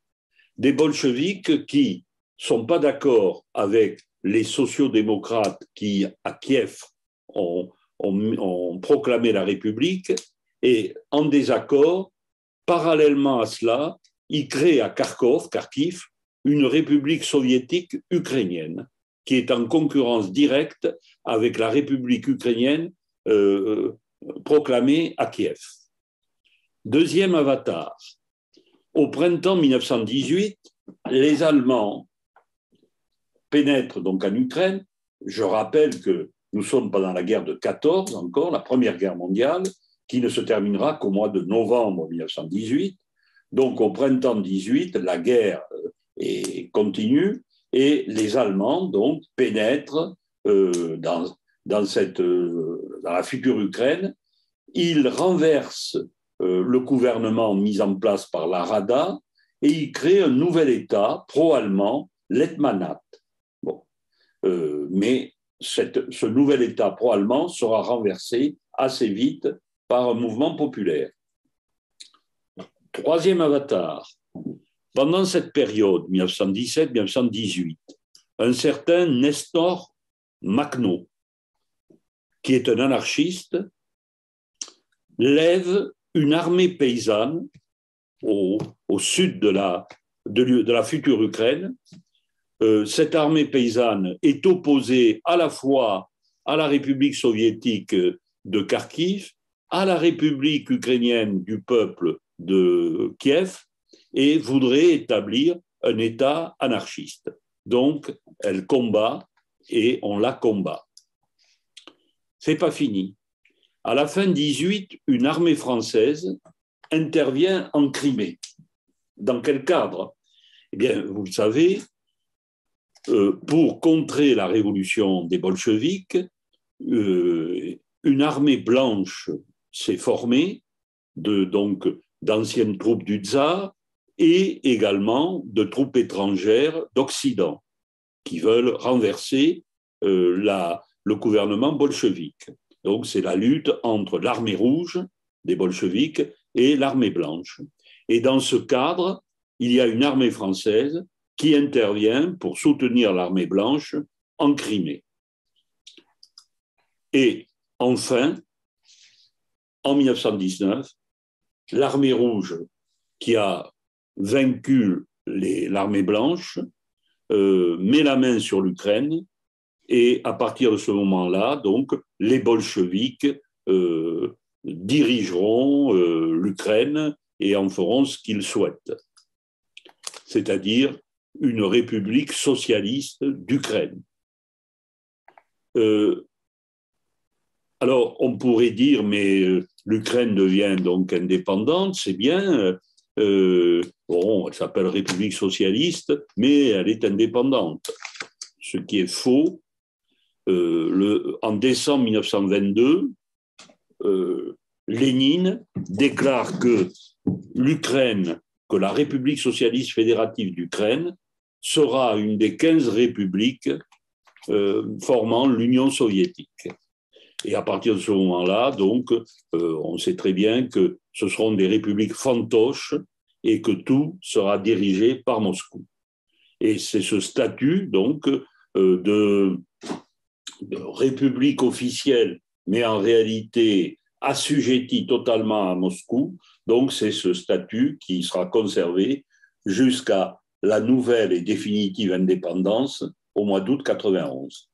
qui ne sont pas d'accord avec les sociodémocrates qui, à Kiev, ont proclamé la République, et en désaccord, parallèlement à cela, ils créent à Kharkiv, une république soviétique ukrainienne qui est en concurrence directe avec la République ukrainienne proclamée à Kiev. Deuxième avatar, au printemps 1918, les Allemands pénètrent donc en Ukraine. Je rappelle que nous sommes pendant la guerre de 14 encore, la Première Guerre mondiale, qui ne se terminera qu'au mois de novembre 1918. Donc au printemps 18, la guerre continue et les Allemands donc pénètrent dans la future Ukraine. Ils renversent le gouvernement mis en place par la Rada et ils créent un nouvel État pro-allemand, l'Hetmanat. Bon. Mais ce nouvel État pro-allemand sera renversé assez vite par un mouvement populaire. Troisième avatar. Pendant cette période, 1917-1918, un certain Nestor Makhno, qui est un anarchiste, lève une armée paysanne au sud de la future Ukraine. Cette armée paysanne est opposée à la fois à la République soviétique de Kharkiv, à la République ukrainienne du peuple de Kiev, et voudrait établir un État anarchiste. Donc, elle combat et on la combat. C'est pas fini. À la fin 18, une armée française intervient en Crimée. Dans quel cadre? Eh bien, vous le savez, pour contrer la révolution des bolcheviks, une armée blanche s'est formée d'anciennes troupes du tsar et également de troupes étrangères d'Occident qui veulent renverser le gouvernement bolchevique. Donc c'est la lutte entre l'armée rouge des bolcheviks et l'armée blanche. Et dans ce cadre, il y a une armée française qui intervient pour soutenir l'armée blanche en Crimée. Et enfin, en 1919, l'armée rouge qui a vaincu l'armée blanche met la main sur l'Ukraine et à partir de ce moment-là, donc, les bolcheviks dirigeront l'Ukraine et en feront ce qu'ils souhaitent, c'est-à-dire une république socialiste d'Ukraine. Alors, on pourrait dire, mais l'Ukraine devient donc indépendante, c'est bien. Bon, elle s'appelle République socialiste, mais elle est indépendante. ce qui est faux. En décembre 1922, Lénine déclare que l'Ukraine, que la République socialiste fédérative d'Ukraine sera une des 15 républiques formant l'Union soviétique. Et à partir de ce moment-là, donc, on sait très bien que ce seront des républiques fantoches et que tout sera dirigé par Moscou. Et c'est ce statut, donc, de république officielle, mais en réalité assujetti totalement à Moscou. Donc, c'est ce statut qui sera conservé jusqu'à la nouvelle et définitive indépendance au mois d'août 91.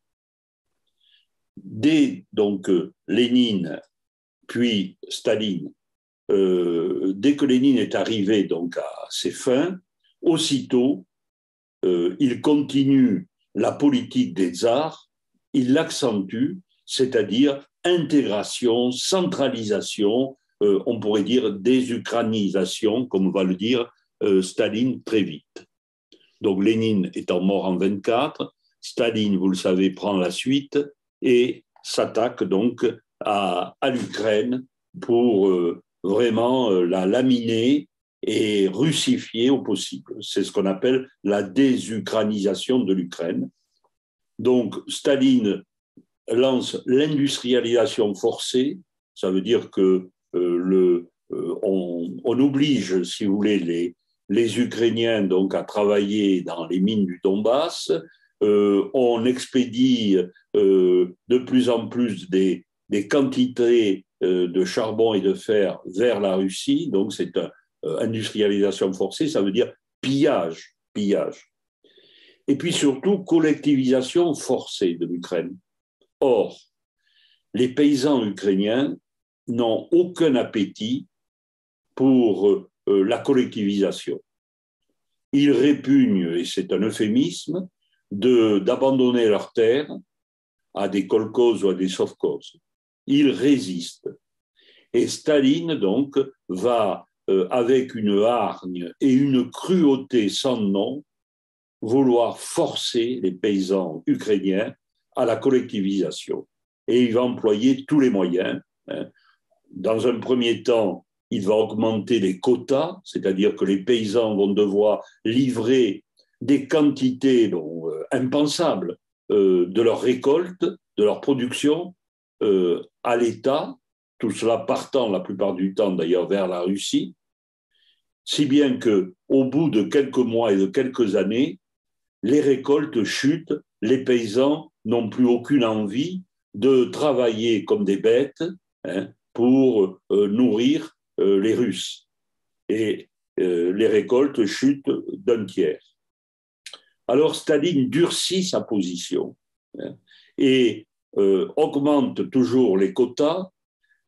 Dès donc Lénine, puis Staline, dès que Lénine est arrivé donc à ses fins, aussitôt, il continue la politique des tsars, il l'accentue, c'est-à-dire intégration, centralisation, on pourrait dire désukranisation, comme va le dire Staline très vite. Donc Lénine étant mort en 1924, Staline, vous le savez, prend la suite et s'attaque donc à l'Ukraine pour vraiment la laminer et russifier au possible. C'est ce qu'on appelle la désukranisation de l'Ukraine. Donc Staline lance l'industrialisation forcée, ça veut dire que on oblige, si vous voulez, les Ukrainiens donc à travailler dans les mines du Donbass, on expédie de plus en plus des quantités de charbon et de fer vers la Russie, donc c'est une industrialisation forcée, ça veut dire pillage. Et puis surtout collectivisation forcée de l'Ukraine. Or, les paysans ukrainiens n'ont aucun appétit pour la collectivisation. Ils répugnent, et c'est un euphémisme, d'abandonner leurs terres à des kolkhozes ou à des sovkhozes. Ils résistent. Et Staline, donc, va, avec une hargne et une cruauté sans nom, vouloir forcer les paysans ukrainiens à la collectivisation. Et il va employer tous les moyens. Dans un premier temps, il va augmenter les quotas, c'est-à-dire que les paysans vont devoir livrer des quantités impensables de leur récolte, de leur production à l'État, tout cela partant la plupart du temps d'ailleurs vers la Russie, si bien qu'au bout de quelques mois et de quelques années, les récoltes chutent, les paysans n'ont plus aucune envie de travailler comme des bêtes pour nourrir les Russes. Et les récoltes chutent d'un tiers. Alors Staline durcit sa position et augmente toujours les quotas.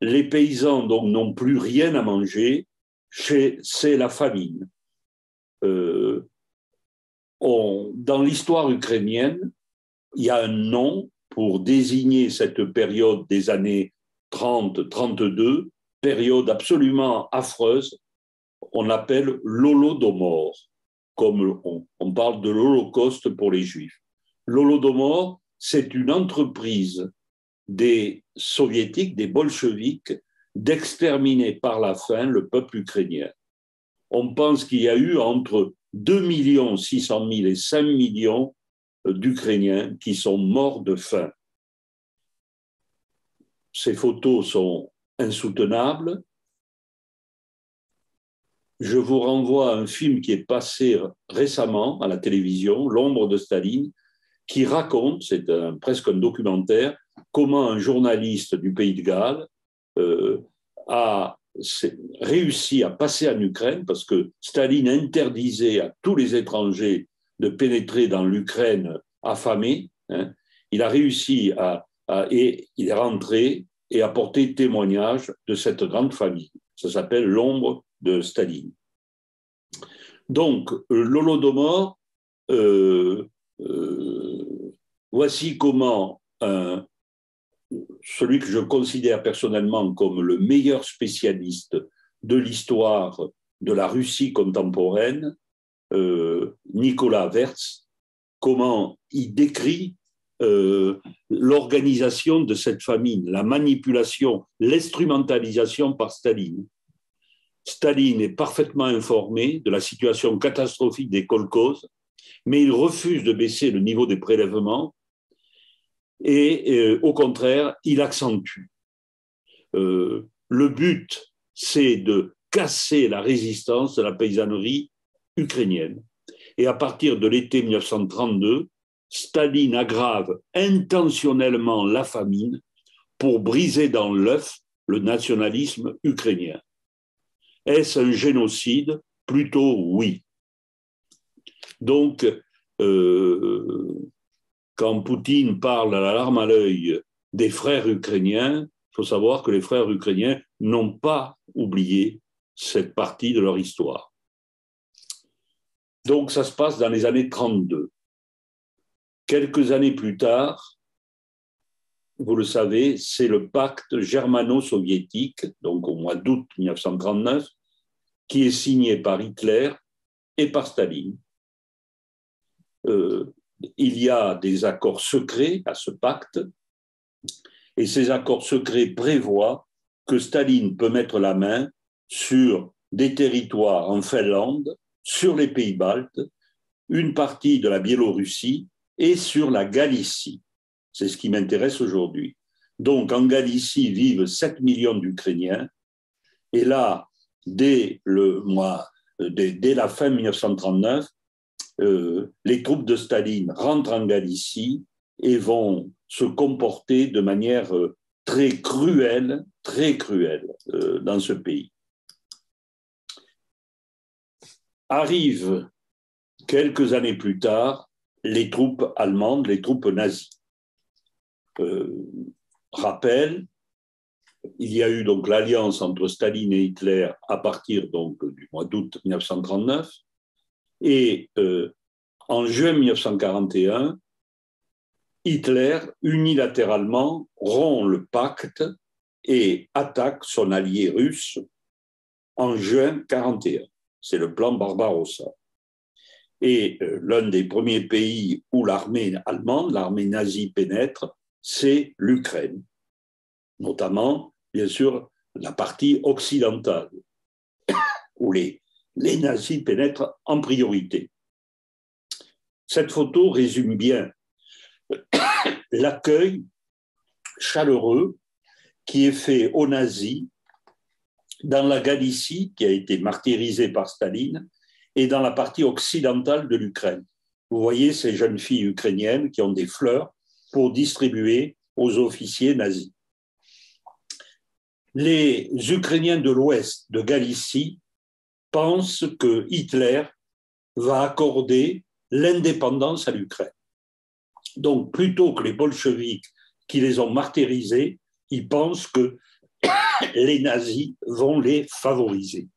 Les paysans donc n'ont plus rien à manger, c'est la famine. Dans l'histoire ukrainienne, il y a un nom pour désigner cette période des années 30-32, période absolument affreuse, on l'appelle l'Holodomor, comme on parle de l'Holocauste pour les Juifs. L'Holodomor, c'est une entreprise des soviétiques, des bolcheviks, d'exterminer par la faim le peuple ukrainien. On pense qu'il y a eu entre 2 600 000 et 5 millions d'Ukrainiens qui sont morts de faim. Ces photos sont insoutenables. Je vous renvoie à un film qui est passé récemment à la télévision, L'ombre de Staline, qui raconte, c'est presque un documentaire, comment un journaliste du Pays de Galles a réussi à passer en Ukraine, parce que Staline interdisait à tous les étrangers de pénétrer dans l'Ukraine affamée. Il a réussi et il est rentré et a porté témoignage de cette grande famille. Ça s'appelle L'ombre de Staline. Donc, l'Holodomor, voici comment celui que je considère personnellement comme le meilleur spécialiste de l'histoire de la Russie contemporaine, Nicolas Wertz, comment il décrit l'organisation de cette famine, la manipulation, l'instrumentalisation par Staline. Staline est parfaitement informé de la situation catastrophique des kolkhozes, mais il refuse de baisser le niveau des prélèvements et au contraire, il accentue. Le but, c'est de casser la résistance de la paysannerie ukrainienne. Et à partir de l'été 1932, Staline aggrave intentionnellement la famine pour briser dans l'œuf le nationalisme ukrainien. Est-ce un génocide? Plutôt oui. Donc, quand Poutine parle à la larme à l'œil des frères ukrainiens, il faut savoir que les frères ukrainiens n'ont pas oublié cette partie de leur histoire. Donc, ça se passe dans les années 32. Quelques années plus tard, vous le savez, c'est le pacte germano-soviétique, donc au mois d'août 1939, qui est signé par Hitler et par Staline. Il y a des accords secrets à ce pacte, et ces accords secrets prévoient que Staline peut mettre la main sur des territoires en Finlande, sur les pays baltes, une partie de la Biélorussie et sur la Galicie. C'est ce qui m'intéresse aujourd'hui. Donc, en Galicie vivent 7 millions d'Ukrainiens. Et là, dès la fin 1939, les troupes de Staline rentrent en Galicie et vont se comporter de manière très cruelle dans ce pays. Arrivent quelques années plus tard les troupes allemandes, les troupes nazies. Rappel, il y a eu donc l'alliance entre Staline et Hitler à partir donc du mois d'août 1939 et en juin 1941, Hitler unilatéralement rompt le pacte et attaque son allié russe en juin 1941. C'est le plan Barbarossa. Et l'un des premiers pays où l'armée allemande, l'armée nazie pénètre, c'est l'Ukraine, notamment, bien sûr, la partie occidentale, où les nazis pénètrent en priorité. Cette photo résume bien l'accueil chaleureux qui est fait aux nazis dans la Galicie, qui a été martyrisée par Staline, et dans la partie occidentale de l'Ukraine. Vous voyez ces jeunes filles ukrainiennes qui ont des fleurs pour distribuer aux officiers nazis. Les Ukrainiens de l'Ouest de Galicie pensent que Hitler va accorder l'indépendance à l'Ukraine. Donc, plutôt que les bolcheviks qui les ont martyrisés, ils pensent que les nazis vont les favoriser.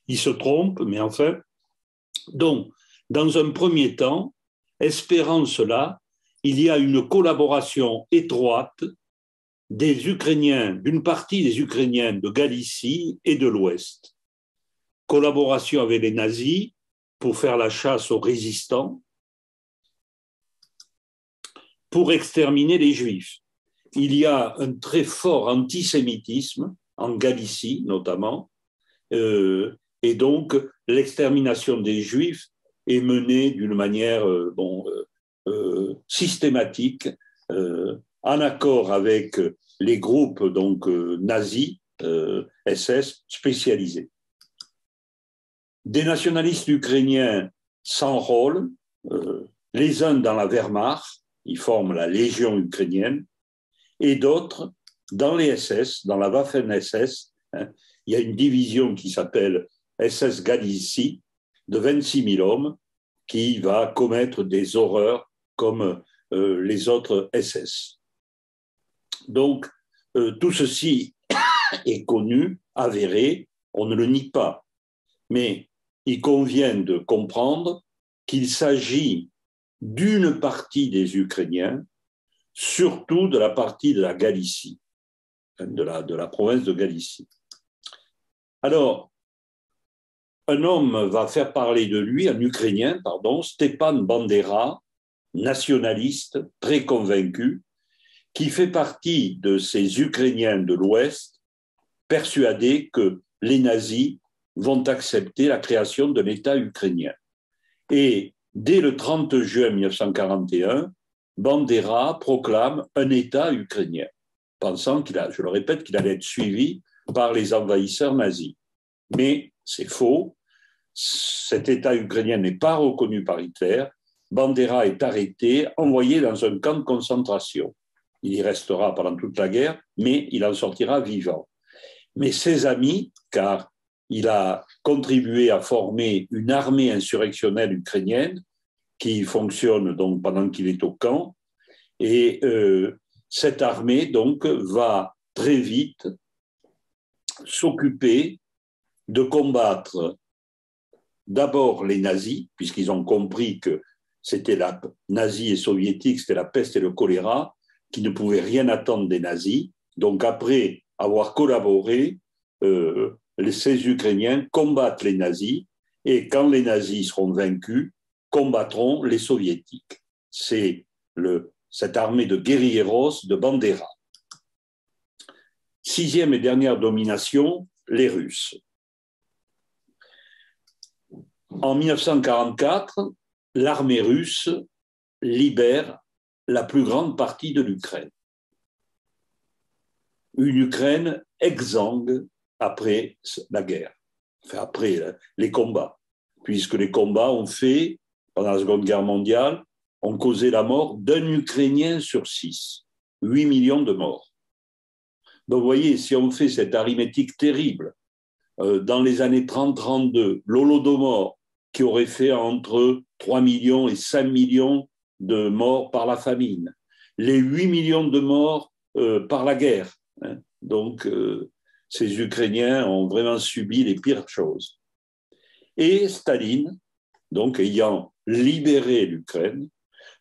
Ils se trompent, mais enfin. Donc, dans un premier temps, espérant cela, il y a une collaboration étroite des Ukrainiens, d'une partie des Ukrainiens de Galicie et de l'Ouest. Collaboration avec les nazis pour faire la chasse aux résistants, pour exterminer les Juifs. Il y a un très fort antisémitisme en Galicie notamment, et donc l'extermination des Juifs est menée d'une manière systématique, en accord avec les groupes donc, nazis, SS spécialisés. Des nationalistes ukrainiens s'enrôlent, les uns dans la Wehrmacht, ils forment la Légion ukrainienne, et d'autres dans les SS, dans la Waffen-SS. Il y a une division qui s'appelle SS Galicie, de 26 000 hommes, qui va commettre des horreurs comme les autres SS. Donc, tout ceci est connu, avéré, on ne le nie pas. Mais il convient de comprendre qu'il s'agit d'une partie des Ukrainiens, surtout de la partie de la Galicie, de la province de Galicie. Alors, un homme va faire parler de lui, un Ukrainien, pardon, Stepan Bandera, nationaliste, très convaincu, qui fait partie de ces Ukrainiens de l'Ouest persuadés que les nazis vont accepter la création d'un État ukrainien. Et dès le 30 juin 1941, Bandera proclame un État ukrainien, pensant je le répète, qu'il allait être suivi par les envahisseurs nazis. Mais c'est faux. Cet État ukrainien n'est pas reconnu par Hitler. Bandera est arrêté, envoyé dans un camp de concentration. Il y restera pendant toute la guerre, mais il en sortira vivant. Mais ses amis, car il a contribué à former une armée insurrectionnelle ukrainienne qui fonctionne donc pendant qu'il est au camp, et cette armée donc va très vite s'occuper de combattre d'abord les nazis, puisqu'ils ont compris que c'était la nazie et soviétique, c'était la peste et le choléra, qui ne pouvaient rien attendre des nazis. Donc après avoir collaboré, ces Ukrainiens combattent les nazis, et quand les nazis seront vaincus, combattront les soviétiques. C'est cette armée de guerrilleros de Bandera. Sixième et dernière domination, les Russes. En 1944, l'armée russe libère la plus grande partie de l'Ukraine. Une Ukraine exsangue après la guerre, enfin après les combats, puisque les combats ont fait, pendant la Seconde Guerre mondiale, ont causé la mort d'un Ukrainien sur 6, 8 millions de morts. Donc vous voyez, si on fait cette arithmétique terrible, dans les années 30-32, l'Holodomor, qui aurait fait entre 3 millions et 5 millions de morts par la famine, les 8 millions de morts par la guerre. Hein. Donc, ces Ukrainiens ont vraiment subi les pires choses. Et Staline, donc ayant libéré l'Ukraine,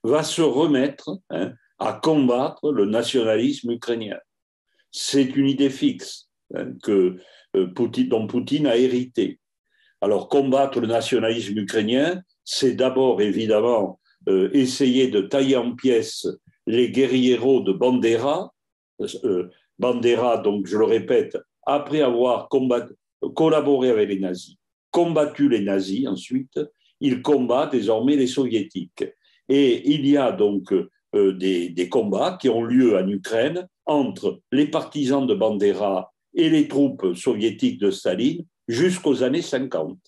va se remettre à combattre le nationalisme ukrainien. C'est une idée fixe dont Poutine a hérité. Alors, combattre le nationalisme ukrainien, c'est d'abord, évidemment, essayer de tailler en pièces les guerrilleros de Bandera. Bandera, donc, je le répète, après avoir collaboré avec les nazis, combattu les nazis ensuite, il combat désormais les soviétiques. Et il y a donc des combats qui ont lieu en Ukraine entre les partisans de Bandera et les troupes soviétiques de Staline jusqu'aux années 50.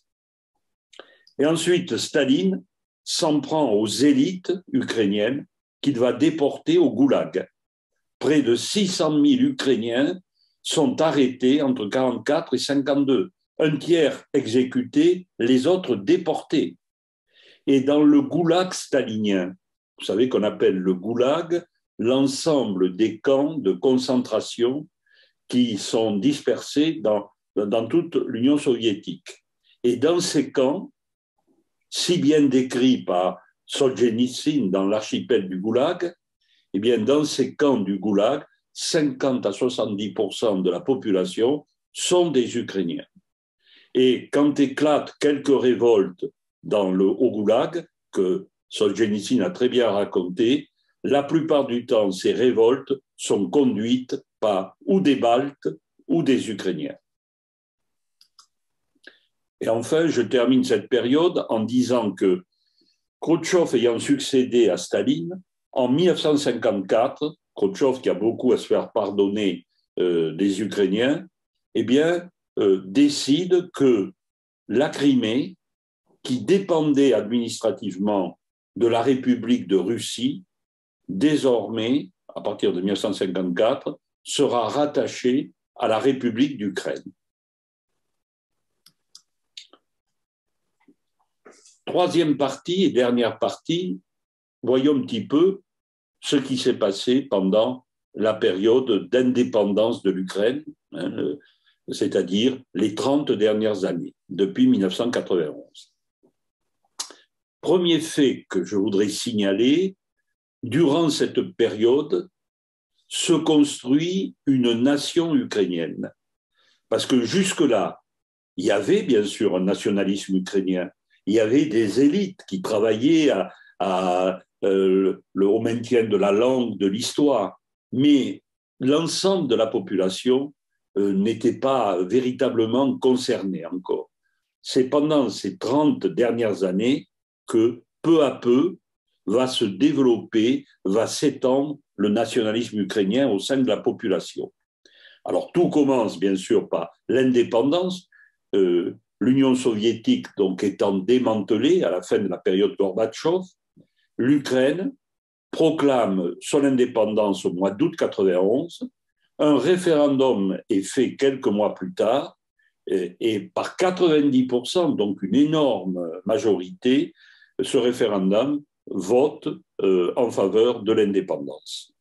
Et ensuite, Staline s'en prend aux élites ukrainiennes qu'il va déporter au goulag. Près de 600 000 Ukrainiens sont arrêtés entre 1944 et 1952. Un tiers exécuté, les autres déportés. Et dans le goulag stalinien, vous savez qu'on appelle le goulag l'ensemble des camps de concentration qui sont dispersés dans toute l'Union soviétique. Et dans ces camps, si bien décrits par Solzhenitsyn dans l'archipel du Goulag, eh bien, dans ces camps du Goulag, 50 à 70% de la population sont des Ukrainiens. Et quand éclatent quelques révoltes au Goulag, que Solzhenitsyn a très bien raconté, la plupart du temps, ces révoltes sont conduites par ou des Baltes ou des Ukrainiens. Et enfin, je termine cette période en disant que Khrouchtchev ayant succédé à Staline, en 1954, Khrouchtchev, qui a beaucoup à se faire pardonner des Ukrainiens, eh bien, décide que la Crimée, qui dépendait administrativement de la République de Russie, désormais, à partir de 1954, sera rattachée à la République d'Ukraine. Troisième partie et dernière partie, voyons un petit peu ce qui s'est passé pendant la période d'indépendance de l'Ukraine, c'est-à-dire les 30 dernières années, depuis 1991. Premier fait que je voudrais signaler, durant cette période, se construit une nation ukrainienne. Parce que jusque-là, il y avait bien sûr un nationalisme ukrainien, il y avait des élites qui travaillaient à au maintien de la langue, de l'histoire. Mais l'ensemble de la population n'était pas véritablement concerné encore. C'est pendant ces 30 dernières années que, peu à peu, va se développer, va s'étendre le nationalisme ukrainien au sein de la population. Alors, tout commence bien sûr par l'indépendance, l'Union soviétique donc étant démantelée à la fin de la période Gorbatchev. L'Ukraine proclame son indépendance au mois d'août 91. Un référendum est fait quelques mois plus tard et par 90%, donc une énorme majorité, ce référendum vote en faveur de l'indépendance.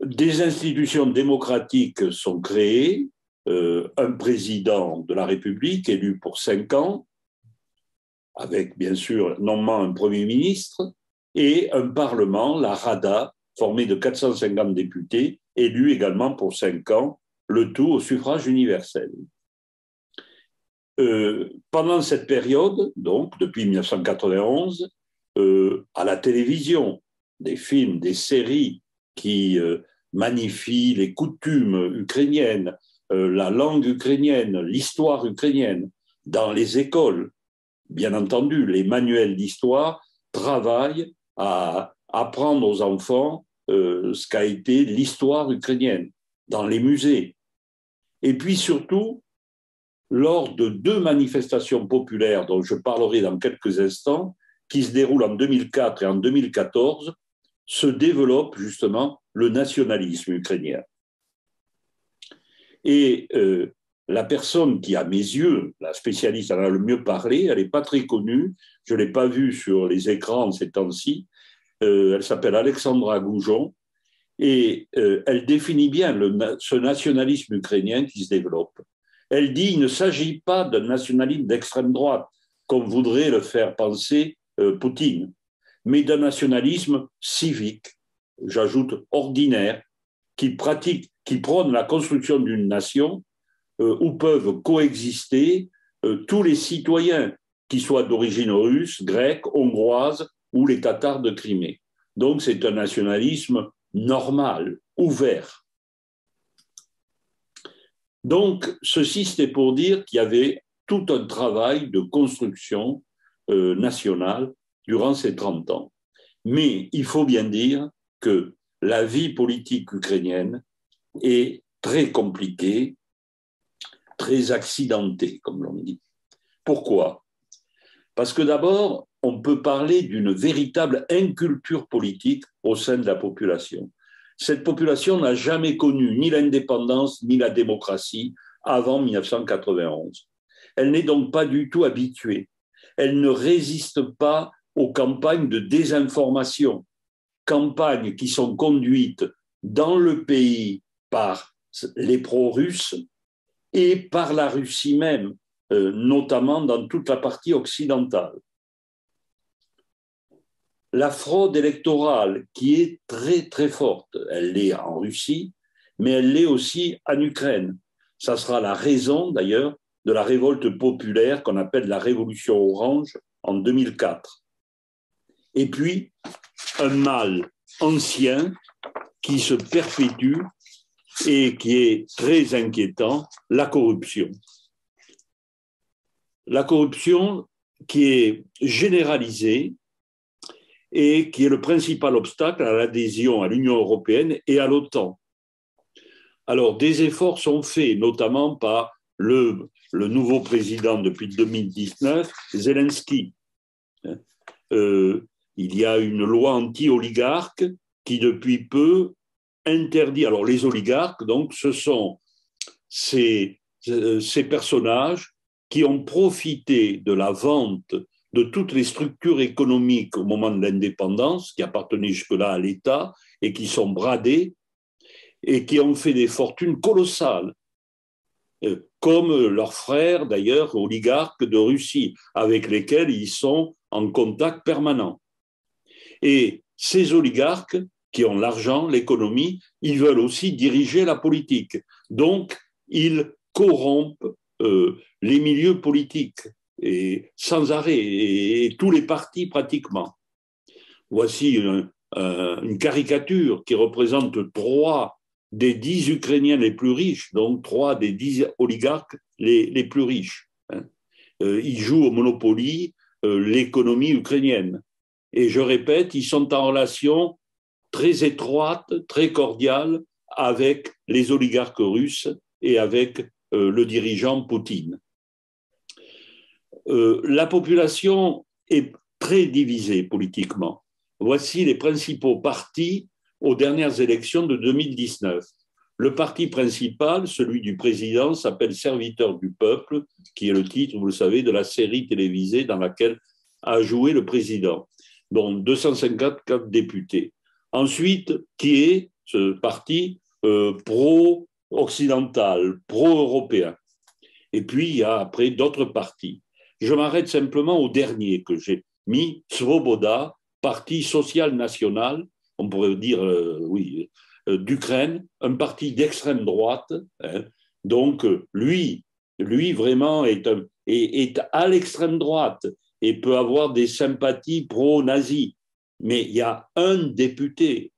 Des institutions démocratiques sont créées, un président de la République élu pour 5 ans, avec bien sûr normalement un Premier ministre, et un Parlement, la Rada, formé de 450 députés, élus également pour 5 ans, le tout au suffrage universel. Pendant cette période, donc depuis 1991, à la télévision, des films, des séries qui magnifient les coutumes ukrainiennes, la langue ukrainienne, l'histoire ukrainienne, dans les écoles, bien entendu, les manuels d'histoire travaillent à apprendre aux enfants ce qu'a été l'histoire ukrainienne dans les musées. Et puis surtout, lors de 2 manifestations populaires dont je parlerai dans quelques instants, qui se déroulent en 2004 et en 2014, se développe justement le nationalisme ukrainien. Et la personne qui, à mes yeux, la spécialiste en a le mieux parlé, elle n'est pas très connue, je ne l'ai pas vue sur les écrans ces temps-ci, elle s'appelle Alexandra Goujon, et elle définit bien ce nationalisme ukrainien qui se développe. Elle dit qu'il ne s'agit pas d'un nationalisme d'extrême droite, comme voudrait le faire penser Poutine, mais d'un nationalisme civique, j'ajoute ordinaire, qui prône la construction d'une nation où peuvent coexister tous les citoyens, qui soient d'origine russe, grecque, hongroise ou les Tatars de Crimée. Donc c'est un nationalisme normal, ouvert. Donc ceci c'était pour dire qu'il y avait tout un travail de construction nationale durant ces 30 ans. Mais il faut bien dire que la vie politique ukrainienne est très compliquée, très accidentée, comme l'on dit. Pourquoi? Parce que d'abord, on peut parler d'une véritable inculture politique au sein de la population. Cette population n'a jamais connu ni l'indépendance ni la démocratie avant 1991. Elle n'est donc pas du tout habituée. Elle ne résiste pas aux campagnes de désinformation, campagnes qui sont conduites dans le pays par les pro-russes et par la Russie même, notamment dans toute la partie occidentale. La fraude électorale, qui est très très forte, elle l'est en Russie, mais elle l'est aussi en Ukraine. Ça sera la raison d'ailleurs de la révolte populaire qu'on appelle la Révolution orange en 2004. Et puis, un mal ancien qui se perpétue et qui est très inquiétant, la corruption. La corruption qui est généralisée et qui est le principal obstacle à l'adhésion à l'Union européenne et à l'OTAN. Alors, des efforts sont faits, notamment par le nouveau président depuis 2019, Zelensky. Il y a une loi anti-oligarque qui, depuis peu, interdit. Alors, les oligarques, donc, ce sont ces personnages qui ont profité de la vente de toutes les structures économiques au moment de l'indépendance, qui appartenaient jusque-là à l'État et qui sont bradées et qui ont fait des fortunes colossales, comme leurs frères, d'ailleurs, oligarques de Russie, avec lesquels ils sont en contact permanent. Et ces oligarques, qui ont l'argent, l'économie, ils veulent aussi diriger la politique. Donc, ils corrompent les milieux politiques, et sans arrêt, et tous les partis pratiquement. Voici une caricature qui représente 3 des 10 Ukrainiens les plus riches, donc 3 des 10 oligarques les plus riches. Ils jouent au Monopoly l'économie ukrainienne. Et je répète, ils sont en relation très étroite, très cordiale avec les oligarques russes et avec le dirigeant Poutine. La population est très divisée politiquement. Voici les principaux partis aux dernières élections de 2019. Le parti principal, celui du président, s'appelle Serviteur du peuple, qui est le titre, vous le savez, de la série télévisée dans laquelle a joué le président, dont 254 députés. Ensuite, qui est ce parti pro-occidental, pro-européen. Et puis, il y a après d'autres partis. Je m'arrête simplement au dernier que j'ai mis, Svoboda, Parti social national, on pourrait dire, oui, d'Ukraine, un parti d'extrême droite. Hein. Donc, lui vraiment est à l'extrême droite et peut avoir des sympathies pro-nazis. Mais il y a un député.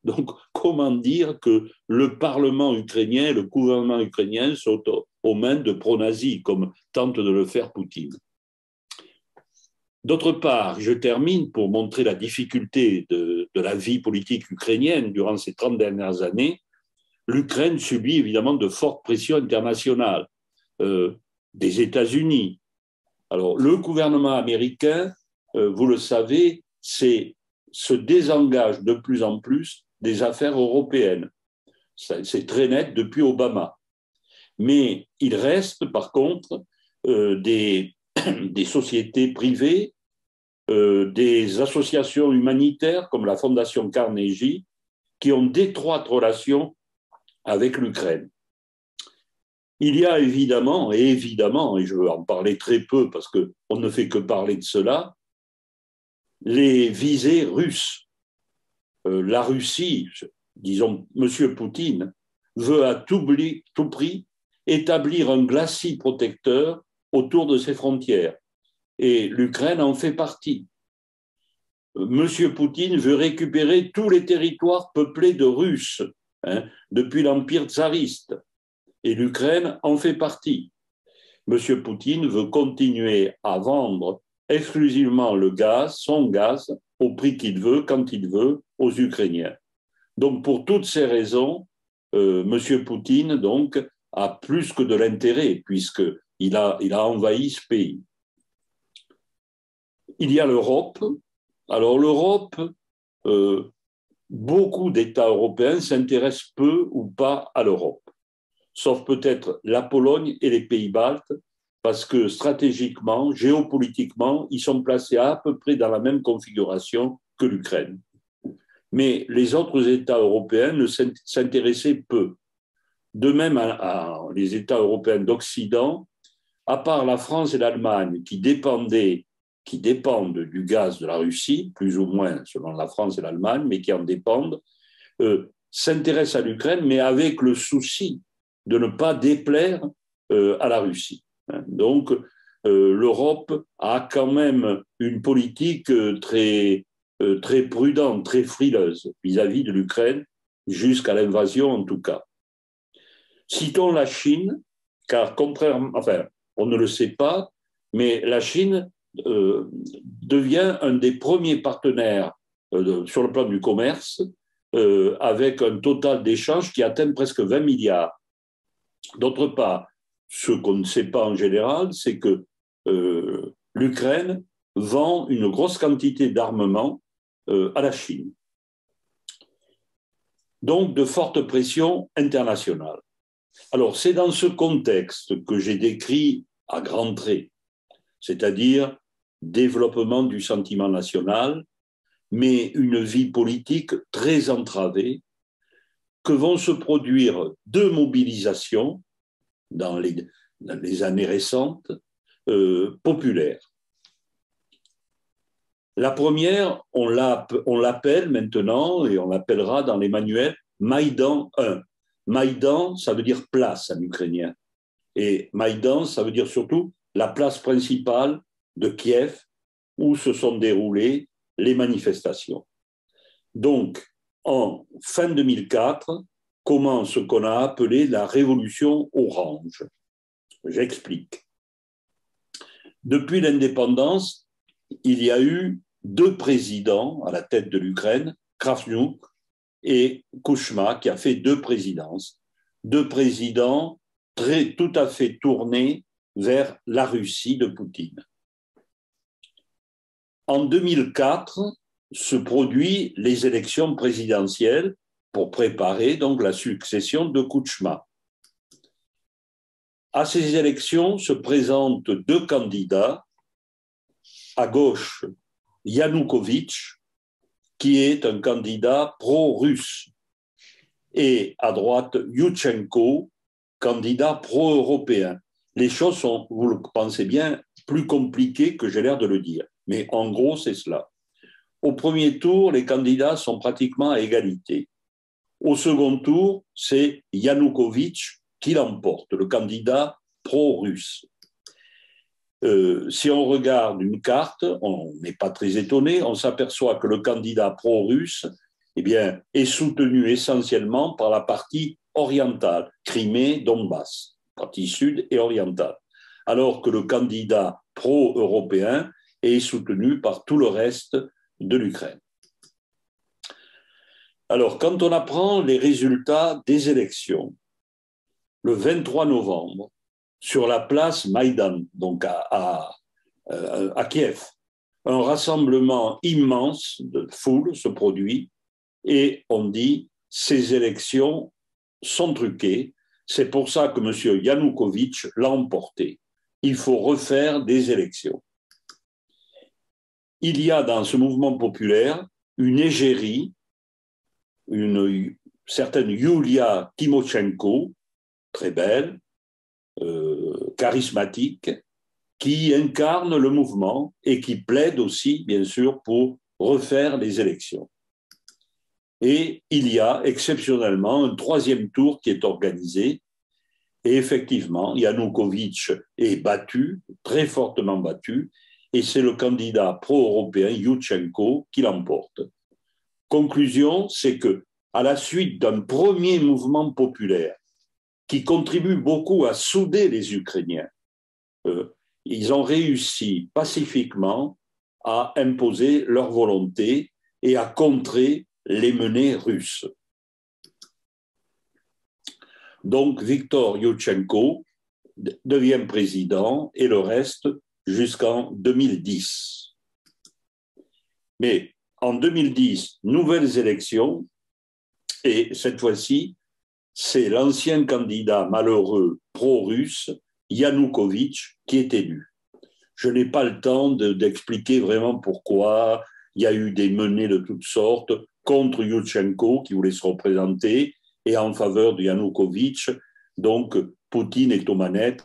Donc, comment dire que le Parlement ukrainien, le gouvernement ukrainien sont aux mains de pro-nazis, comme tente de le faire Poutine. D'autre part, je termine pour montrer la difficulté de la vie politique ukrainienne durant ces 30 dernières années. L'Ukraine subit évidemment de fortes pressions internationales des États-Unis. Alors, le gouvernement américain, vous le savez, se désengage de plus en plus des affaires européennes. C'est très net depuis Obama. Mais il reste, par contre, des sociétés privées, des associations humanitaires comme la Fondation Carnegie, qui ont d'étroites relations avec l'Ukraine. Il y a évidemment, et je veux en parler très peu parce qu'on ne fait que parler de cela, les visées russes. La Russie, disons, M. Poutine, veut à tout prix établir un glacis protecteur autour de ses frontières. Et l'Ukraine en fait partie. M. Poutine veut récupérer tous les territoires peuplés de Russes, depuis l'Empire tsariste. Et l'Ukraine en fait partie. M. Poutine veut continuer à vendre exclusivement le gaz, son gaz, au prix qu'il veut, quand il veut, aux Ukrainiens. Donc, pour toutes ces raisons, M. Poutine donc, a plus que de l'intérêt, puisqu'il a envahi ce pays. Il y a l'Europe. Alors, l'Europe, beaucoup d'États européens s'intéressent peu ou pas à l'Europe, sauf peut-être la Pologne et les pays baltes, parce que stratégiquement, géopolitiquement, ils sont placés à peu près dans la même configuration que l'Ukraine. Mais les autres États européens ne s'intéressaient peu. De même, les États européens d'Occident, à part la France et l'Allemagne, qui dépendent du gaz de la Russie, plus ou moins selon la France et l'Allemagne, mais qui en dépendent, s'intéressent à l'Ukraine, mais avec le souci de ne pas déplaire à la Russie. Donc, l'Europe a quand même une politique très prudente, très frileuse vis-à-vis de l'Ukraine, jusqu'à l'invasion en tout cas. Citons la Chine, car contrairement, enfin, on ne le sait pas, mais la Chine devient un des premiers partenaires sur le plan du commerce, avec un total d'échanges qui atteint presque 20 milliards. D'autre part, ce qu'on ne sait pas en général, c'est que l'Ukraine vend une grosse quantité d'armement à la Chine. Donc, de fortes pressions internationales. Alors, c'est dans ce contexte que j'ai décrit à grands traits, c'est-à-dire développement du sentiment national, mais une vie politique très entravée, que vont se produire 2 mobilisations dans les années récentes, populaires. La première, on l'appelle maintenant, et on l'appellera dans les manuels, Maïdan 1. Maïdan, ça veut dire place en ukrainien. Et Maïdan, ça veut dire surtout la place principale de Kiev, où se sont déroulées les manifestations. Donc, en fin 2004, commence ce qu'on a appelé la révolution orange. J'explique. Depuis l'indépendance, il y a eu deux présidents à la tête de l'Ukraine, Kravchuk et Kuchma, qui a fait deux présidences. Deux présidents tout à fait tournés vers la Russie de Poutine. En 2004, se produisent les élections présidentielles pour préparer donc la succession de Kuchma. À ces élections se présentent deux candidats. À gauche, Yanukovych, qui est un candidat pro-russe, et à droite, Yushchenko, candidat pro-européen. Les choses sont, vous le pensez bien, plus compliquées que j'ai l'air de le dire. Mais en gros, c'est cela. Au premier tour, les candidats sont pratiquement à égalité. Au second tour, c'est Yanukovych qui l'emporte, le candidat pro-russe. Si on regarde une carte, on n'est pas très étonné, on s'aperçoit que le candidat pro-russe est soutenu essentiellement par la partie orientale, Crimée, Donbass, partie sud et orientale, alors que le candidat pro-européen est soutenu par tout le reste de l'Ukraine. Alors, quand on apprend les résultats des élections, le 23 novembre, sur la place Maïdan, donc à Kiev, un rassemblement immense de foule se produit et on dit ces élections sont truquées, c'est pour ça que M. Yanukovych l'a emporté. Il faut refaire des élections. Il y a dans ce mouvement populaire une égérie, une certaine Yulia Tymoshenko, très belle, charismatique, qui incarne le mouvement et qui plaide aussi, bien sûr, pour refaire les élections. Et il y a exceptionnellement un troisième tour qui est organisé. Et effectivement, Yanukovych est battu, très fortement battu, et c'est le candidat pro-européen Yushchenko qui l'emporte. Conclusion, c'est que, à la suite d'un premier mouvement populaire qui contribue beaucoup à souder les Ukrainiens, ils ont réussi pacifiquement à imposer leur volonté et à contrer les menées russes. Donc, Viktor Yushchenko devient président et le reste jusqu'en 2010. Mais en 2010, nouvelles élections et cette fois-ci, c'est l'ancien candidat malheureux pro-russe, Yanukovych, qui est élu. Je n'ai pas le temps d'expliquer vraiment pourquoi il y a eu des menées de toutes sortes contre Yushchenko, qui voulait se représenter, et en faveur de Yanukovych. Donc, Poutine est aux manettes.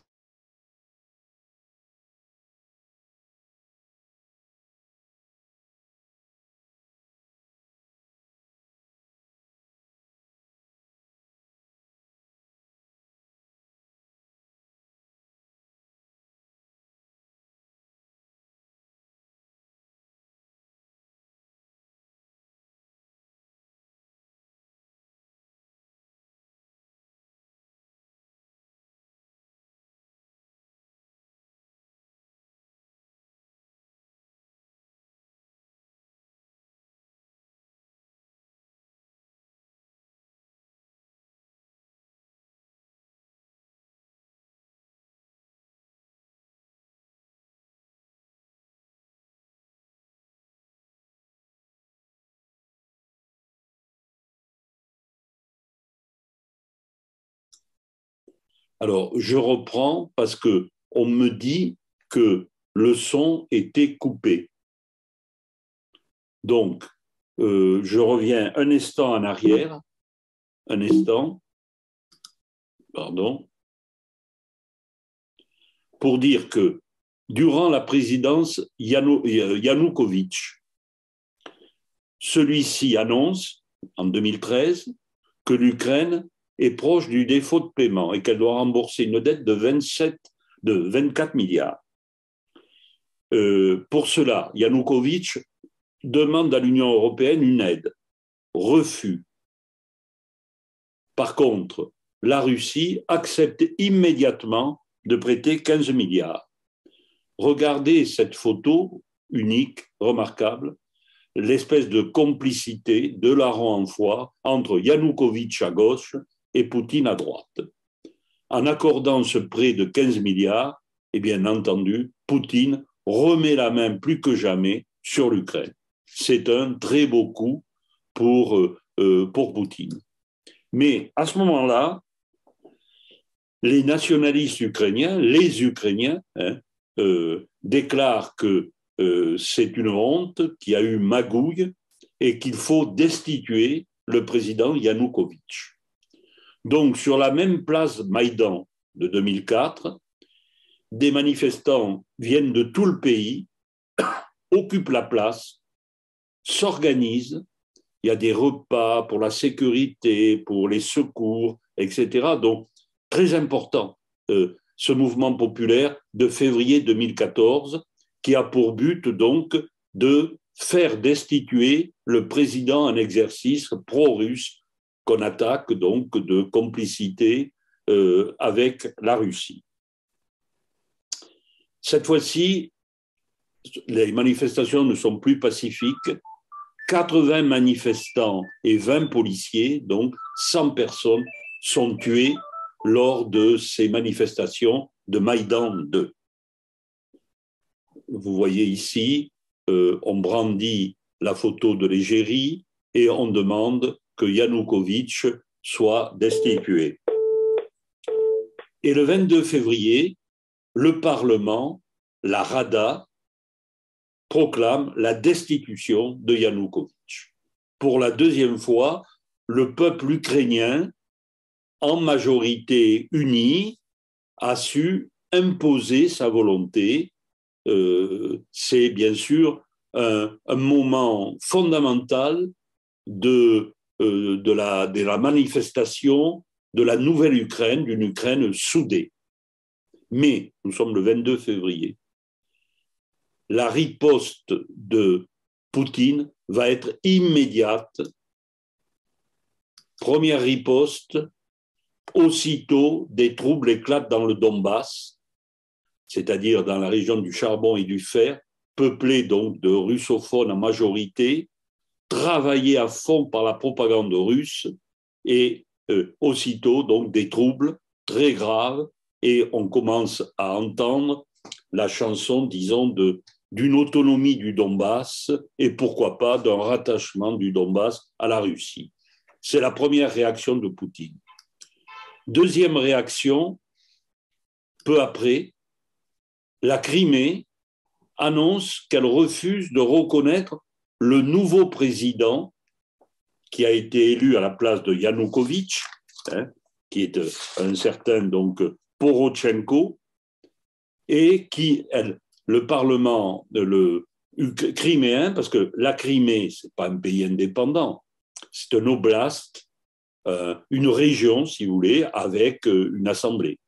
Alors, je reprends parce qu'on me dit que le son était coupé. Donc, je reviens un instant en arrière, un instant, pardon, pour dire que durant la présidence Yanukovych, celui-ci annonce, en 2013, que l'Ukraine est proche du défaut de paiement et qu'elle doit rembourser une dette de 24 milliards. Pour cela, Yanukovych demande à l'Union européenne une aide. Refus. Par contre, la Russie accepte immédiatement de prêter 15 milliards. Regardez cette photo unique, remarquable, l'espèce de complicité de larron en foire entre Yanukovych à gauche et Poutine à droite. En accordant ce prêt de 15 milliards, et bien entendu, Poutine remet la main plus que jamais sur l'Ukraine. C'est un très beau coup pour Poutine. Mais à ce moment-là, les nationalistes ukrainiens, les Ukrainiens, déclarent que c'est une honte, qu'il y a eu magouille et qu'il faut destituer le président Yanukovych. Donc, sur la même place Maïdan de 2004, des manifestants viennent de tout le pays, occupent la place, s'organisent. Il y a des repas pour la sécurité, pour les secours, etc. Donc, très important, ce mouvement populaire de février 2014, qui a pour but donc de faire destituer le président en exercice pro-russe qu'on attaque donc de complicité avec la Russie. Cette fois-ci, les manifestations ne sont plus pacifiques. 80 manifestants et 20 policiers, donc 100 personnes, sont tuées lors de ces manifestations de Maïdan 2. Vous voyez ici, on brandit la photo de l'égérie et on demande que Yanukovych soit destitué. Et le 22 février, le Parlement, la Rada, proclame la destitution de Yanukovych. Pour la deuxième fois, le peuple ukrainien, en majorité unie, a su imposer sa volonté. C'est bien sûr un moment fondamental de la manifestation de la nouvelle Ukraine, d'une Ukraine soudée. Mais nous sommes le 22 février. La riposte de Poutine va être immédiate. Première riposte, aussitôt des troubles éclatent dans le Donbass, c'est-à-dire dans la région du charbon et du fer, peuplée donc de russophones en majorité, travaillée à fond par la propagande russe, et aussitôt donc des troubles très graves, et on commence à entendre la chanson, disons, d'une autonomie du Donbass et pourquoi pas d'un rattachement du Donbass à la Russie. C'est la première réaction de Poutine. Deuxième réaction, peu après, la Crimée annonce qu'elle refuse de reconnaître le nouveau président qui a été élu à la place de Yanukovych, qui est un certain donc Porochenko, et qui, le Parlement criméen, parce que la Crimée, ce n'est pas un pays indépendant, c'est un oblast, une région, si vous voulez, avec une assemblée.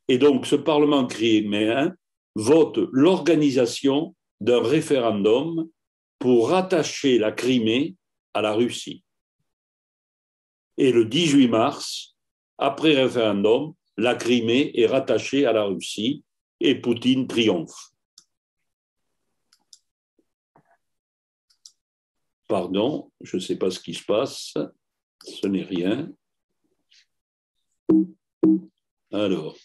Et donc, ce Parlement criméen vote l'organisation d'un référendum pour rattacher la Crimée à la Russie. Et le 18 mars, après référendum, la Crimée est rattachée à la Russie et Poutine triomphe. Pardon, je ne sais pas ce qui se passe, ce n'est rien. Alors,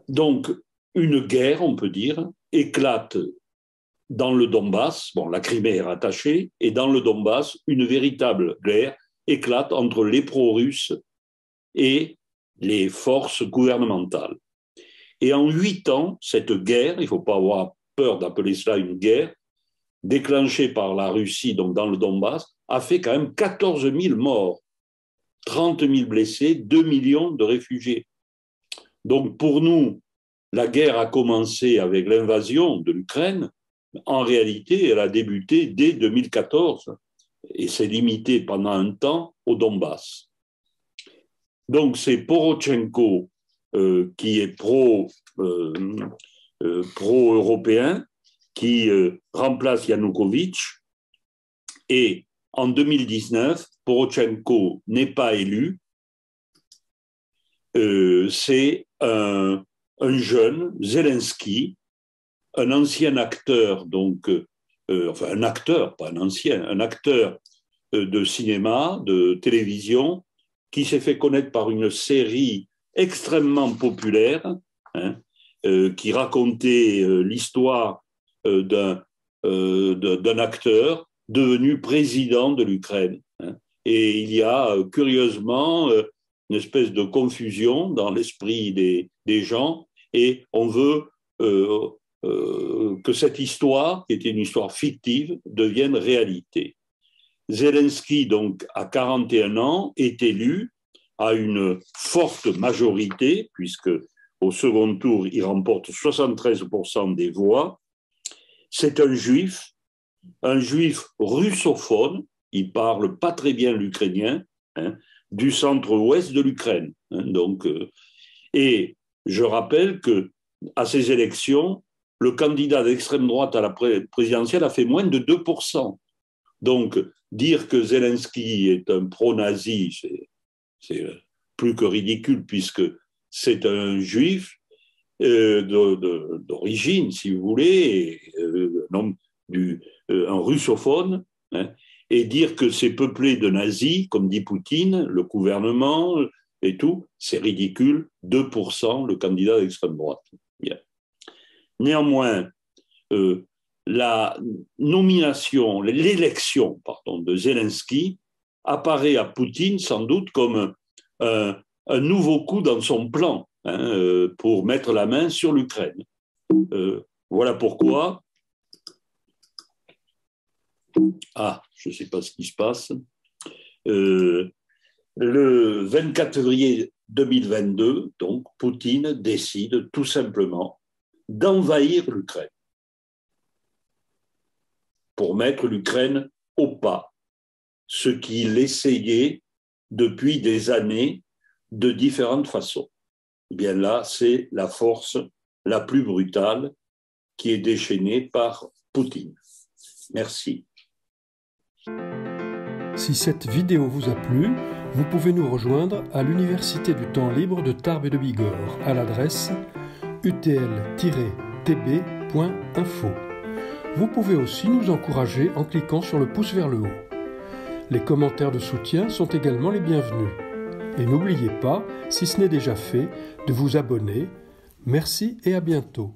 donc, une guerre, on peut dire, éclate dans le Donbass. Bon, la Crimée est rattachée, et dans le Donbass, une véritable guerre éclate entre les pro-russes et les forces gouvernementales. Et en 8 ans, cette guerre, il ne faut pas avoir peur d'appeler cela une guerre, déclenchée par la Russie, donc dans le Donbass, a fait quand même 14 000 morts, 30 000 blessés, 2 millions de réfugiés. Donc pour nous, la guerre a commencé avec l'invasion de l'Ukraine. En réalité, elle a débuté dès 2014 et s'est limitée pendant un temps au Donbass. Donc c'est Porochenko qui est pro-européen, qui remplace Yanukovych. Et en 2019, Porochenko n'est pas élu. C'est un jeune, Zelensky, un ancien acteur, donc, enfin un acteur, pas un ancien, un acteur de cinéma, de télévision, qui s'est fait connaître par une série extrêmement populaire, hein, qui racontait l'histoire d'un acteur devenu président de l'Ukraine. Hein. Et il y a curieusement une espèce de confusion dans l'esprit des gens, et on veut que cette histoire, qui était une histoire fictive, devienne réalité. Zelensky, donc, à 41 ans, est élu à une forte majorité, puisque au second tour, il remporte 73% des voix. C'est un juif russophone, il parle pas très bien l'ukrainien, hein, du centre-ouest de l'Ukraine. Hein, donc, et je rappelle que à ces élections, le candidat d'extrême droite à la présidentielle a fait moins de 2%. Donc, dire que Zelensky est un pro-nazi, c'est plus que ridicule, puisque c'est un juif d'origine, si vous voulez, un russophone, hein, et dire que c'est peuplé de nazis, comme dit Poutine, le gouvernement et tout, c'est ridicule, 2% le candidat d'extrême droite. Bien. Néanmoins, la nomination, l'élection, pardon, de Zelensky apparaît à Poutine sans doute comme un nouveau coup dans son plan, hein, pour mettre la main sur l'Ukraine. Voilà pourquoi. Ah, je ne sais pas ce qui se passe. Le 24 février 2022, donc, Poutine décide tout simplement d'envahir l'Ukraine pour mettre l'Ukraine au pas, ce qu'il essayait depuis des années de différentes façons. Eh bien là, c'est la force la plus brutale qui est déchaînée par Poutine. Merci. Si cette vidéo vous a plu, vous pouvez nous rejoindre à l'Université du temps libre de Tarbes et de Bigorre à l'adresse utl-tb.info. Vous pouvez aussi nous encourager en cliquant sur le pouce vers le haut. Les commentaires de soutien sont également les bienvenus. Et n'oubliez pas, si ce n'est déjà fait, de vous abonner. Merci et à bientôt.